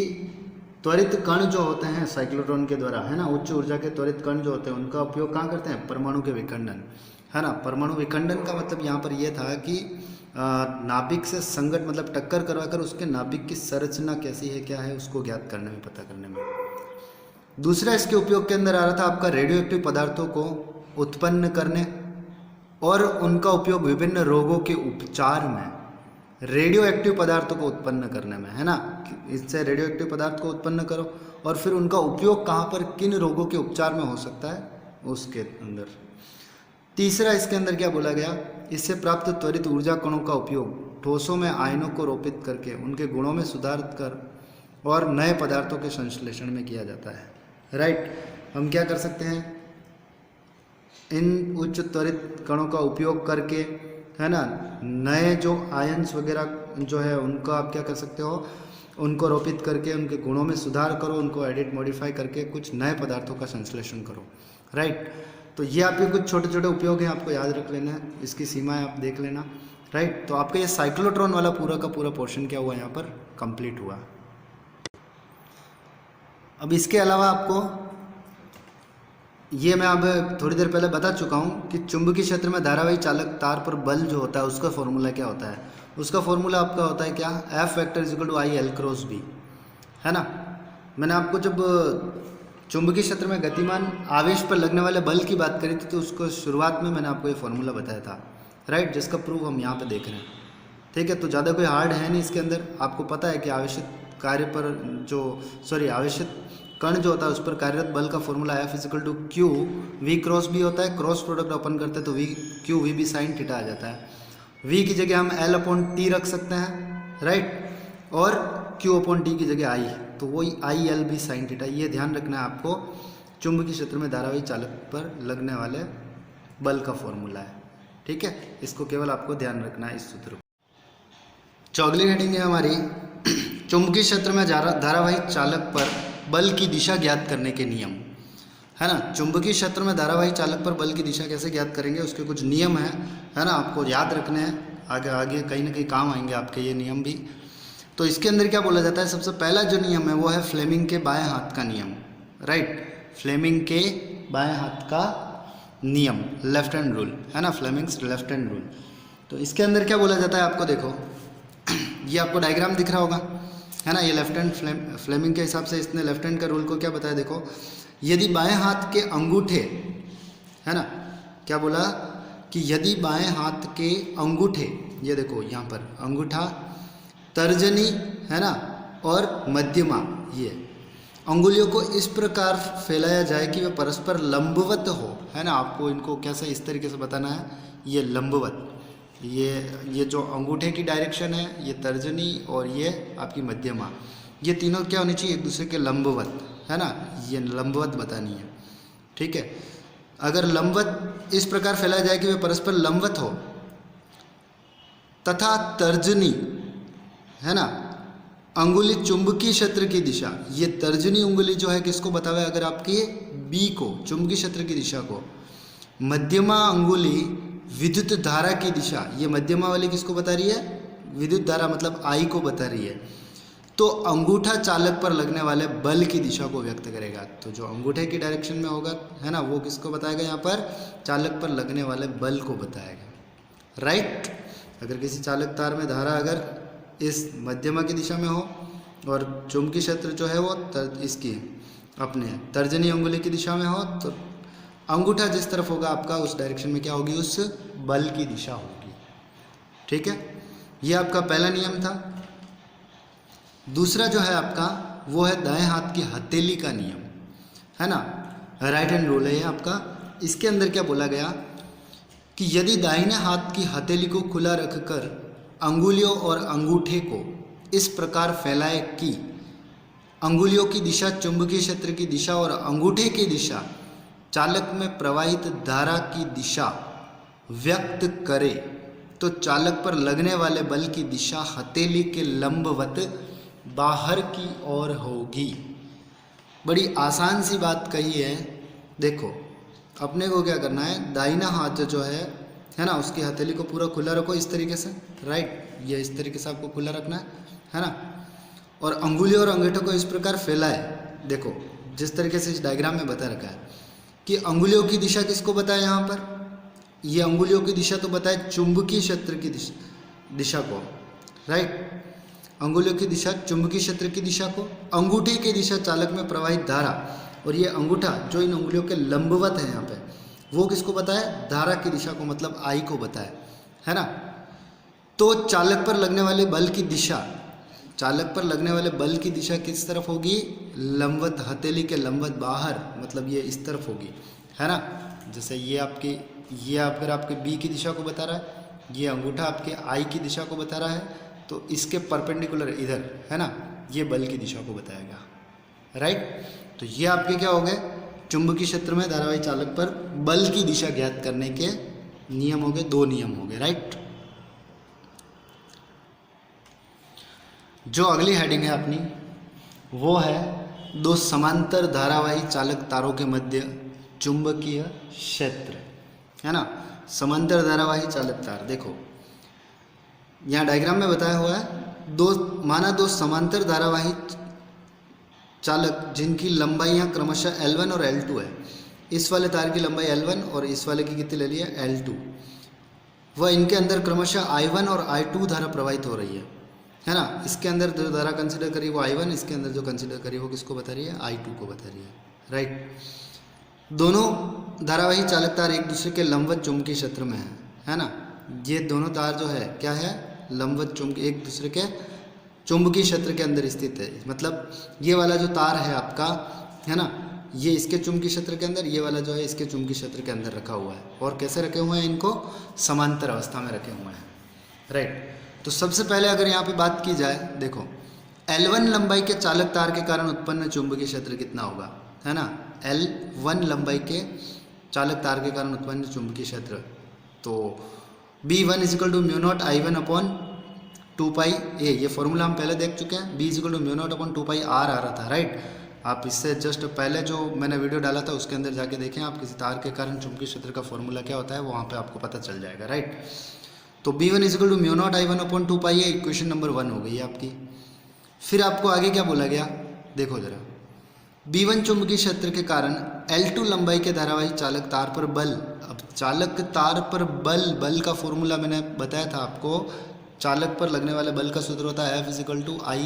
A: त्वरित कण जो होते हैं साइक्लोट्रॉन के द्वारा, है ना, उच्च ऊर्जा के त्वरित कण जो होते हैं उनका उपयोग कहाँ करते हैं, परमाणु के विखंडन, है ना। परमाणु विखंडन का मतलब यहाँ पर यह था कि नाभिक से संगत मतलब टक्कर करवाकर उसके नाभिक की संरचना कैसी है, क्या है, उसको ज्ञात करने में, पता करने में। दूसरा इसके उपयोग के अंदर आ रहा था आपका रेडियो एक्टिव पदार्थों को उत्पन्न करने और उनका उपयोग विभिन्न रोगों के उपचार में, रेडियो एक्टिव पदार्थों को उत्पन्न करने में, है ना। इससे रेडियो एक्टिव पदार्थ को उत्पन्न करो और फिर उनका उपयोग कहाँ पर, किन रोगों के उपचार में हो सकता है, उसके अंदर। तीसरा इसके अंदर क्या बोला गया, इससे प्राप्त त्वरित ऊर्जा कणों का उपयोग ठोसों में आयनों को रोपित करके उनके गुणों में सुधार कर और नए पदार्थों के संश्लेषण में किया जाता है। राइट, हम क्या कर सकते हैं, इन उच्च त्वरित कणों का उपयोग करके, है ना, नए जो आयन्स वगैरह जो है उनको आप क्या कर सकते हो, उनको रोपित करके उनके गुणों में सुधार करो, उनको एडिट मॉडिफाई करके कुछ नए पदार्थों का संश्लेषण करो। राइट, तो ये आपके कुछ छोटे छोटे उपयोग हैं, आपको याद रख लेना है, इसकी सीमाएं आप देख लेना। राइट, तो आपका ये साइक्लोट्रॉन वाला पूरा का पूरा पोर्शन क्या हुआ, यहाँ पर कंप्लीट हुआ। अब इसके अलावा आपको ये मैं अब थोड़ी देर पहले बता चुका हूँ कि चुंबकीय क्षेत्र में धारावाही चालक तार पर बल जो होता है उसका फॉर्मूला क्या होता है। उसका फॉर्मूला आपका होता है क्या, F vector equal to I L cross B, है ना। मैंने आपको जब चुंबकीय क्षेत्र में गतिमान आवेश पर लगने वाले बल की बात करी थी तो उसको शुरुआत में मैंने आपको ये फॉर्मूला बताया था। राइट, जिसका प्रूफ हम यहाँ पे देख रहे हैं। ठीक है, तो ज़्यादा कोई हार्ड है नहीं इसके अंदर। आपको पता है कि आवेशित कार्य पर आवेशित कण जो होता है उस पर कार्यरत बल का formula F equal to Q V cross B होता है। क्रॉस प्रोडक्ट ओपन करते हैं तो V Q V B sine theta आ जाता है। वी की जगह हम L अपॉन टी रख सकते हैं, राइट, और Q अपॉन टी की जगह आई, तो वही I L B sine theta. ये ध्यान रखना है आपको, चुंबकीय क्षेत्र में धारावाही चालक पर लगने वाले बल का फॉर्मूला है। ठीक है, इसको केवल आपको ध्यान रखना है, इस सूत्र को। चौगली हेडिंग है हमारी, चुंबकीय क्षेत्र में धारावाही चालक पर बल की दिशा ज्ञात करने के नियम, है ना। चुंबकीय क्षेत्र में धारावाही चालक पर बल की दिशा कैसे ज्ञात करेंगे, उसके कुछ नियम है ना, आपको याद रखने हैं, आगे आगे कहीं ना कहीं काम आएंगे आपके ये नियम भी। तो इसके अंदर क्या बोला जाता है, सबसे पहला जो नियम है वो है फ्लेमिंग के बाएं हाथ का नियम। राइट, फ्लेमिंग के बाएं हाथ का नियम, लेफ्ट हैंड रूल, है ना, फ्लेमिंग्स लेफ्ट हैंड रूल। तो इसके अंदर क्या बोला जाता है, आपको देखो ये आपको डायग्राम दिख रहा होगा, है ना। ये लेफ्ट हैंड फ्लेमिंग के हिसाब से इसने लेफ्ट हैंड का रूल को क्या बताया, देखो, यदि बाएं हाथ के अंगूठे, है ना, क्या बोला कि यदि बाएं हाथ के अंगूठे, ये देखो यहाँ पर अंगूठा, तर्जनी, है ना, और मध्यमा, ये अंगुलियों को इस प्रकार फैलाया जाए कि वे परस्पर लंबवत हो, है ना। आपको इनको कैसे इस तरीके से बताना है, ये लंबवत, ये जो अंगूठे की डायरेक्शन है, ये तर्जनी और ये आपकी मध्यमा, ये तीनों क्या होनी चाहिए, एक दूसरे के लंबवत, है ना, ये लंबवत बतानी है। ठीक है, अगर लंबवत इस प्रकार फैलाया जाए कि वे परस्पर लंबवत हो तथा तर्जनी, है ना, अंगुली चुंबकीय क्षेत्र की दिशा, ये तर्जनी उंगली जो है किसको बतावे, अगर आपकी बी को, चुंबकीय क्षेत्र की दिशा को, मध्यमा अंगुली विद्युत धारा की दिशा, ये मध्यमा वाली किसको बता रही है, विद्युत धारा मतलब आई को बता रही है, तो अंगूठा चालक पर लगने वाले बल की दिशा को व्यक्त करेगा। तो जो अंगूठे की डायरेक्शन में होगा, है ना, वो किसको बताएगा, यहाँ पर चालक पर लगने वाले बल को बताएगा। राइट, अगर किसी चालक तार में धारा अगर इस मध्यमा की दिशा में हो और चुंबकीय क्षेत्र जो है वो इसकी अपने तर्जनी अंगुली की दिशा में हो, तो अंगूठा जिस तरफ होगा आपका उस डायरेक्शन में क्या होगी, उस बल की दिशा होगी। ठीक है, ये आपका पहला नियम था। दूसरा जो है आपका वो है दाएं हाथ की हथेली का नियम, है ना, राइट हैंड रूल है ये आपका। इसके अंदर क्या बोला गया कि यदि दाहिने हाथ की हथेली को खुला रखकर अंगुलियों और अंगूठे को इस प्रकार फैलाए कि अंगुलियों की दिशा चुंबकीय क्षेत्र की दिशा और अंगूठे की दिशा चालक में प्रवाहित धारा की दिशा व्यक्त करे, तो चालक पर लगने वाले बल की दिशा हथेली के लंबवत बाहर की ओर होगी। बड़ी आसान सी बात कही है। देखो, अपने को क्या करना है, दाहिना हाथ जो है ना, उसकी हथेली को पूरा खुला रखो इस तरीके से। राइट, ये इस तरीके से आपको खुला रखना है ना, और अंगुली और अंगूठे को इस प्रकार फैलाए। देखो, जिस तरीके से इस डायग्राम में बता रखा है कि अंगुलियों की दिशा किसको बताए, यहाँ पर ये अंगुलियों की दिशा तो बताए चुंबकीय क्षेत्र की दिशा को, राइट। अंगुलियों की दिशा चुंबकीय क्षेत्र की दिशा को, अंगूठे की दिशा चालक में प्रवाहित धारा, और ये अंगूठा जो इन अंगुलियों के लंबवत है यहाँ पे, वो किसको बताए? धारा की दिशा को, मतलब आई को बताए, है ना। तो चालक पर लगने वाले बल की दिशा, चालक पर लगने वाले बल की दिशा किस तरफ होगी? लंबवत, हथेली के लंबवत बाहर, मतलब ये इस तरफ होगी, है ना। जैसे ये आपकी, ये अगर आपके बी की दिशा को बता रहा है, ये अंगूठा आपके आई की दिशा को बता रहा है, तो इसके परपेंडिकुलर इधर, है ना, ये बल की दिशा को बताएगा, राइट। तो ये आपके क्या हो गए? चुंबकीय क्षेत्र में धारावाही चालक पर बल की दिशा ज्ञात करने के नियम हो गए, 2 नियम हो गए, राइट। जो अगली हेडिंग है अपनी, वो है 2 समांतर धारावाही चालक तारों के मध्य चुंबकीय क्षेत्र, है ना। समांतर धारावाही चालक तार, देखो यहाँ डायग्राम में बताया हुआ है, माना दो समांतर धारावाही चालक जिनकी लंबाइयाँ क्रमशः L1 और L2 है। इस वाले तार की लंबाई L1 और इस वाले की कितनी ले ली है? L2। वह इनके अंदर क्रमशः I1 और I2 धारा प्रवाहित हो रही है ना। इसके अंदर जो धारा कंसिडर करी वो I1, इसके अंदर जो कंसिडर करी वो किसको बता रही है? I2 को बता रही है, राइट। दोनों धारावाही चालक तार एक दूसरे के लंबवत चुंबकीय क्षेत्र में है ना। ये दोनों तार जो है क्या है? लंबवत चुंबकीय, एक दूसरे के चुंबकीय क्षेत्र के अंदर स्थित है। मतलब ये वाला जो तार है आपका, है ना, ये इसके चुंबकीय क्षेत्र के अंदर, ये वाला जो है इसके चुंबकीय क्षेत्र के अंदर रखा हुआ है। और कैसे रखे हुए हैं? इनको समांतर अवस्था में रखे हुए हैं, राइट। तो सबसे पहले अगर यहाँ पे बात की जाए, देखो L1 लंबाई के चालक तार के कारण उत्पन्न चुंबकीय क्षेत्र कितना होगा, है ना। L1 लंबाई के चालक तार के कारण उत्पन्न चुंबकीय क्षेत्र, तो B1 = μ0 I1 अपॉन 2πa, ये फॉर्मूला हम पहले देख चुके हैं। B = μ0 अपॉन 2πr आ रहा था, राइट। आप इससे जस्ट पहले जो मैंने वीडियो डाला था उसके अंदर जाके देखें आप, किसी तार के कारण चुंबकीय क्षेत्र का फॉर्मूला क्या होता है वहाँ पे आपको पता चल जाएगा, राइट। तो B1 = μ0 I1 upon 2πa, equation number 1 हो गई आपकी। फिर आपको आगे क्या बोला गया, देखो जरा। B1 चुंबकीय क्षेत्र के कारण L2 लंबाई के धारावाही चालक तार पर बल। अब चालक तार पर बल का फॉर्मूला मैंने बताया था आपको, चालक पर लगने वाले बल का सूत्र होता है F = I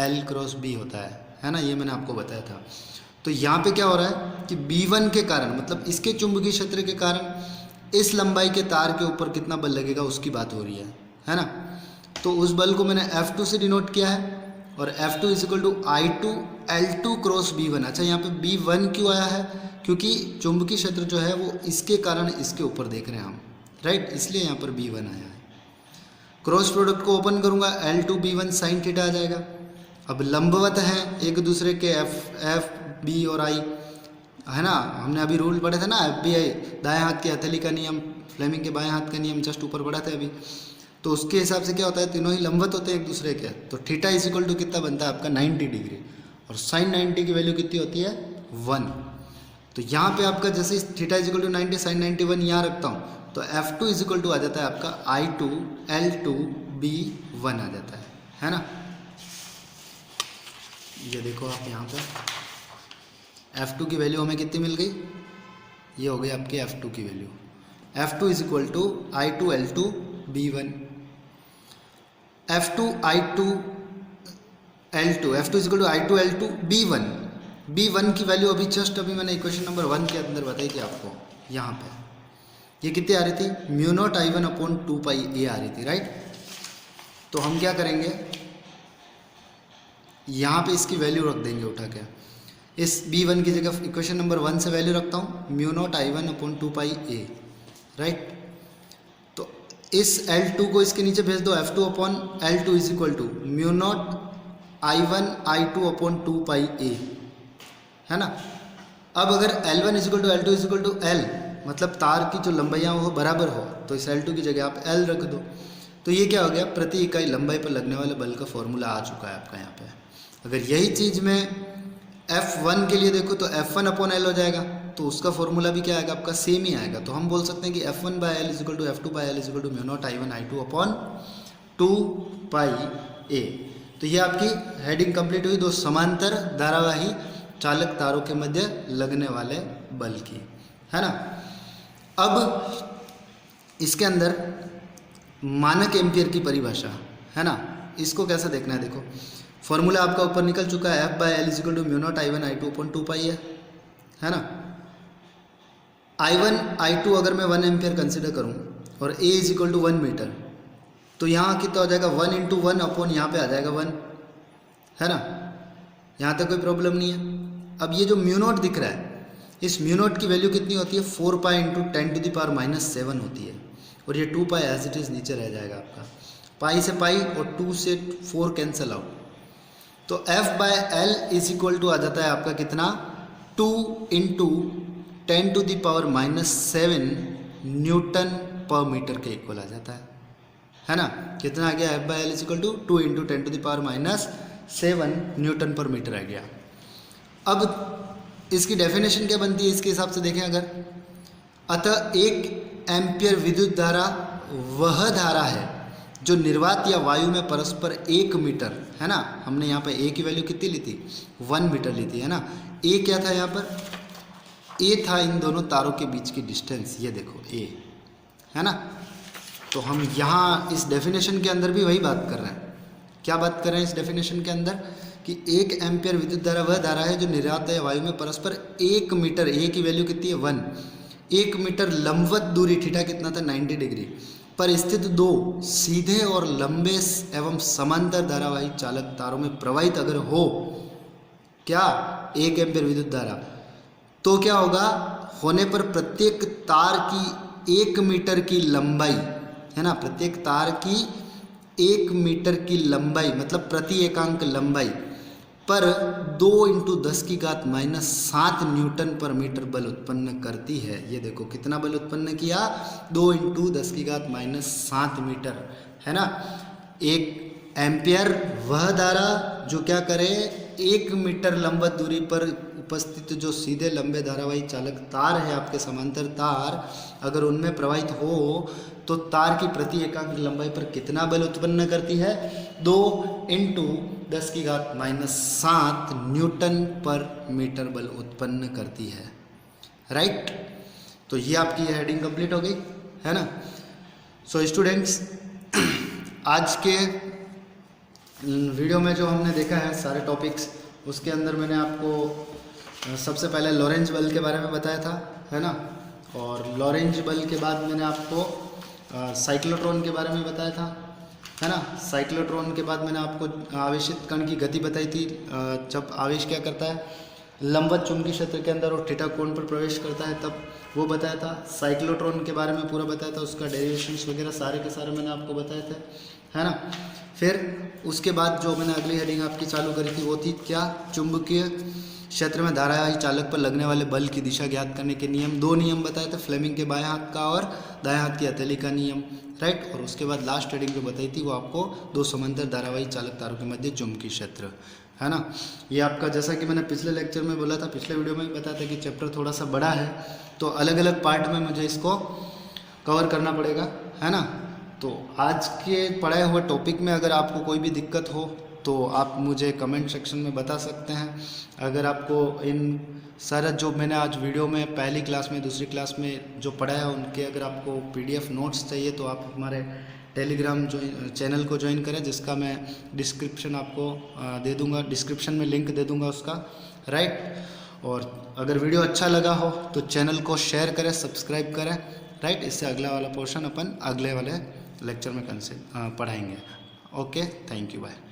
A: L × B होता है ना, ये मैंने आपको बताया था। तो यहाँ पे क्या हो रहा है कि B1 के कारण, मतलब इसके चुंबकीय क्षेत्र के कारण इस लंबाई के तार के ऊपर कितना बल लगेगा उसकी बात हो रही है ना। तो उस बल को मैंने F2 से डिनोट किया है, और F2 = I2 L2 × B1। अच्छा, यहाँ पे B1 क्यों आया है? क्योंकि चुंबकीय क्षेत्र जो है वो इसके कारण इसके ऊपर देख रहे हैं हम, राइट, इसलिए यहाँ पर B1 आया है। क्रॉस प्रोडक्ट को ओपन करूँगा, L2 B1 sin थीटा आ जाएगा। अब लंबवत हैं एक दूसरे के F B और I, है ना। हमने अभी रूल पढ़े थे ना, FBI, दाएं हाथ की हथेली का नियम, फ्लेमिंग के बाएं हाथ का नियम जस्ट ऊपर पढ़ा था अभी। तो उसके हिसाब से क्या होता है, तीनों ही लंबवत होते हैं एक दूसरे के। तो थीटा = कितना बनता है आपका? 90 डिग्री, और sin 90 की वैल्यू कितनी होती है? 1। तो यहाँ पे आपका जैसे थीटा = 90 sin 90 1 यहाँ रखता हूँ, तो F2 = आ जाता है आपका I2 L2 B1 आ जाता है ना। ये देखो आप यहाँ पे F2 की वैल्यू हमें कितनी मिल गई? ये हो गई आपकी F2 की value. F2 = I2 L2 B1, F2 I2 L2, F2 = I2 L2 B1। B1 की वैल्यू अभी जस्ट अभी मैंने इक्वेशन नंबर 1 के अंदर बताई थी आपको। यहाँ पे ये कितनी आ रही थी? μ0 I1 अपॉन 2πa आ रही थी, राइट। तो हम क्या करेंगे, यहाँ पे इसकी वैल्यू रख देंगे उठा के। इस B1 की जगह इक्वेशन नंबर 1 से वैल्यू रखता हूँ μ0 I1 अपॉन 2πa, राइट। तो इस L2 को इसके नीचे भेज दो, F2 upon L2 = μ0 I1 I2 upon 2πa, है ना। अब अगर L1 = L2 = L, मतलब तार की जो लंबाइयाँ वो बराबर हो, तो इस L2 की जगह आप L रख दो। तो ये क्या हो गया? प्रति इकाई लंबाई पर लगने वाले बल का फॉर्मूला आ चुका है आपका यहाँ पे। अगर यही चीज़ में F1 के लिए देखो तो F1 अपॉन L हो जाएगा, तो उसका फॉर्मूला भी क्या आएगा आपका? सेम ही आएगा। तो हम बोल सकते हैं कि F1/L = F2/L = μ0 I1 I2 upon 2πa। तो ये आपकी हेडिंग कंप्लीट हुई, 2 समांतर धारावाही चालक तारों के मध्य लगने वाले बल की, है ना। अब इसके अंदर मानक एम्पियर की परिभाषा है ना, इसको कैसे देखना है। देखो फॉर्मूला आपका ऊपर निकल चुका है, F/L = μ0 I1 I2 upon 2 है ना। I1 I2 अगर मैं 1 एम्पियर कंसिडर करूं और A = 1 मीटर, तो यहाँ कितना हो जाएगा 1 × 1 अपॉन यहाँ पे आ जाएगा 1, है ना। यहाँ तक कोई प्रॉब्लम नहीं है। अब ये जो μ0 दिख रहा है, इस μ0 की वैल्यू कितनी होती है 4π × 10⁻⁷ होती है, और ये 2π एज इट इज़ नीचे रह जाएगा आपका, पाई से पाई और 2 से 4 कैंसिल आउट। तो F/L = आ जाता है आपका कितना 2 × 10⁻⁷ न्यूटन पर मीटर के इक्वल आ जाता है ना। कितना आ गया F/L = 2 × 10⁻⁷ न्यूटन पर मीटर आ गया। अब इसकी डेफिनेशन क्या बनती है इसके हिसाब से देखें अगर, अतः 1 एम्पियर विद्युत धारा वह धारा है जो निर्वात या वायु में परस्पर 1 मीटर, है ना। हमने यहाँ पर A की वैल्यू कितनी ली थी 1 मीटर ली थी, है ना। A क्या था यहाँ पर, A था इन दोनों तारों के बीच की डिस्टेंस, ये देखो A, है ना। तो हम यहाँ इस डेफिनेशन के अंदर भी वही बात कर रहे हैं। क्या बात कर रहे हैं इस डेफिनेशन के अंदर कि 1 एम्पियर विद्युत धारा वह धारा है जो निर्वात या वायु में परस्पर 1 मीटर, A की वैल्यू कितनी है 1, 1 मीटर लंबवत दूरी, थीटा कितना था 90 डिग्री पर स्थित 2 सीधे और लंबे एवं समांतर धारावाही चालक तारों में प्रवाहित अगर हो क्या 1 एम्पियर विद्युत धारा, तो क्या होगा, होने पर प्रत्येक तार की 1 मीटर की लंबाई, है ना, प्रत्येक तार की 1 मीटर की लंबाई मतलब प्रति एकांक लंबाई पर 2 × 10⁻⁷ न्यूटन पर मीटर बल उत्पन्न करती है। ये देखो कितना बल उत्पन्न किया 2 × 10⁻⁷ मीटर, है ना। 1 एम्पियर वह धारा जो क्या करे 1 मीटर लंबवत दूरी पर उपस्थित जो सीधे लंबे धारावाही चालक तार है आपके समांतर तार, अगर उनमें प्रवाहित हो तो तार की प्रति एकांक लंबाई पर कितना बल उत्पन्न करती है 2 × 10⁻⁷ न्यूटन पर मीटर बल उत्पन्न करती है, राइट। तो ये आपकी हेडिंग कंप्लीट हो गई, है ना। सो स्टूडेंट्स, आज के वीडियो में जो हमने देखा है सारे टॉपिक्स, उसके अंदर मैंने आपको सबसे पहले लॉरेंज बल के बारे में बताया था, है ना। और लॉरेंज बल के बाद मैंने आपको साइक्लोट्रॉन के बारे में बताया था, है ना। साइक्लोट्रॉन के बाद मैंने आपको आवेशित कण की गति बताई थी, जब आवेश क्या करता है लंबवत चुंबकीय क्षेत्र के अंदर और थीटा कोण पर प्रवेश करता है तब वो बताया था। साइक्लोट्रॉन के बारे में पूरा बताया था, उसका डेरिवेशंस वगैरह सारे के सारे मैंने आपको बताए थे, है ना। फिर उसके बाद जो मैंने अगली हेडिंग आपकी चालू करी थी वो थी क्या, चुंबकीय क्षेत्र में धारावाही चालक पर लगने वाले बल की दिशा ज्ञात करने के नियम। 2 नियम बताए थे, फ्लेमिंग के बाएं हाथ का और दाएं हाथ की हथेली का नियम, राइट। और उसके बाद लास्ट हेडिंग जो बताई थी वो आपको 2 समांतर धारावाही चालक तारों के मध्य चुंबकीय क्षेत्र, है ना। ये आपका जैसा कि मैंने पिछले लेक्चर में बोला था, पिछले वीडियो में बताया था कि चैप्टर थोड़ा सा बड़ा है तो अलग अलग पार्ट में मुझे इसको कवर करना पड़ेगा, है ना। तो आज के पढ़ाए हुए टॉपिक में अगर आपको कोई भी दिक्कत हो तो आप मुझे कमेंट सेक्शन में बता सकते हैं। अगर आपको इन सारा जो मैंने आज वीडियो में पहली क्लास में दूसरी क्लास में जो पढ़ाया है उनके अगर आपको PDF नोट्स चाहिए तो आप हमारे टेलीग्राम जो चैनल को ज्वाइन करें, जिसका मैं डिस्क्रिप्शन आपको दे दूंगा, डिस्क्रिप्शन में लिंक दे दूंगा उसका, राइट। और अगर वीडियो अच्छा लगा हो तो चैनल को शेयर करें, सब्सक्राइब करें, राइट। इससे अगला वाला पोर्शन अपन अगले वाले लेक्चर में पढ़ाएंगे। Okay, thank you, bye.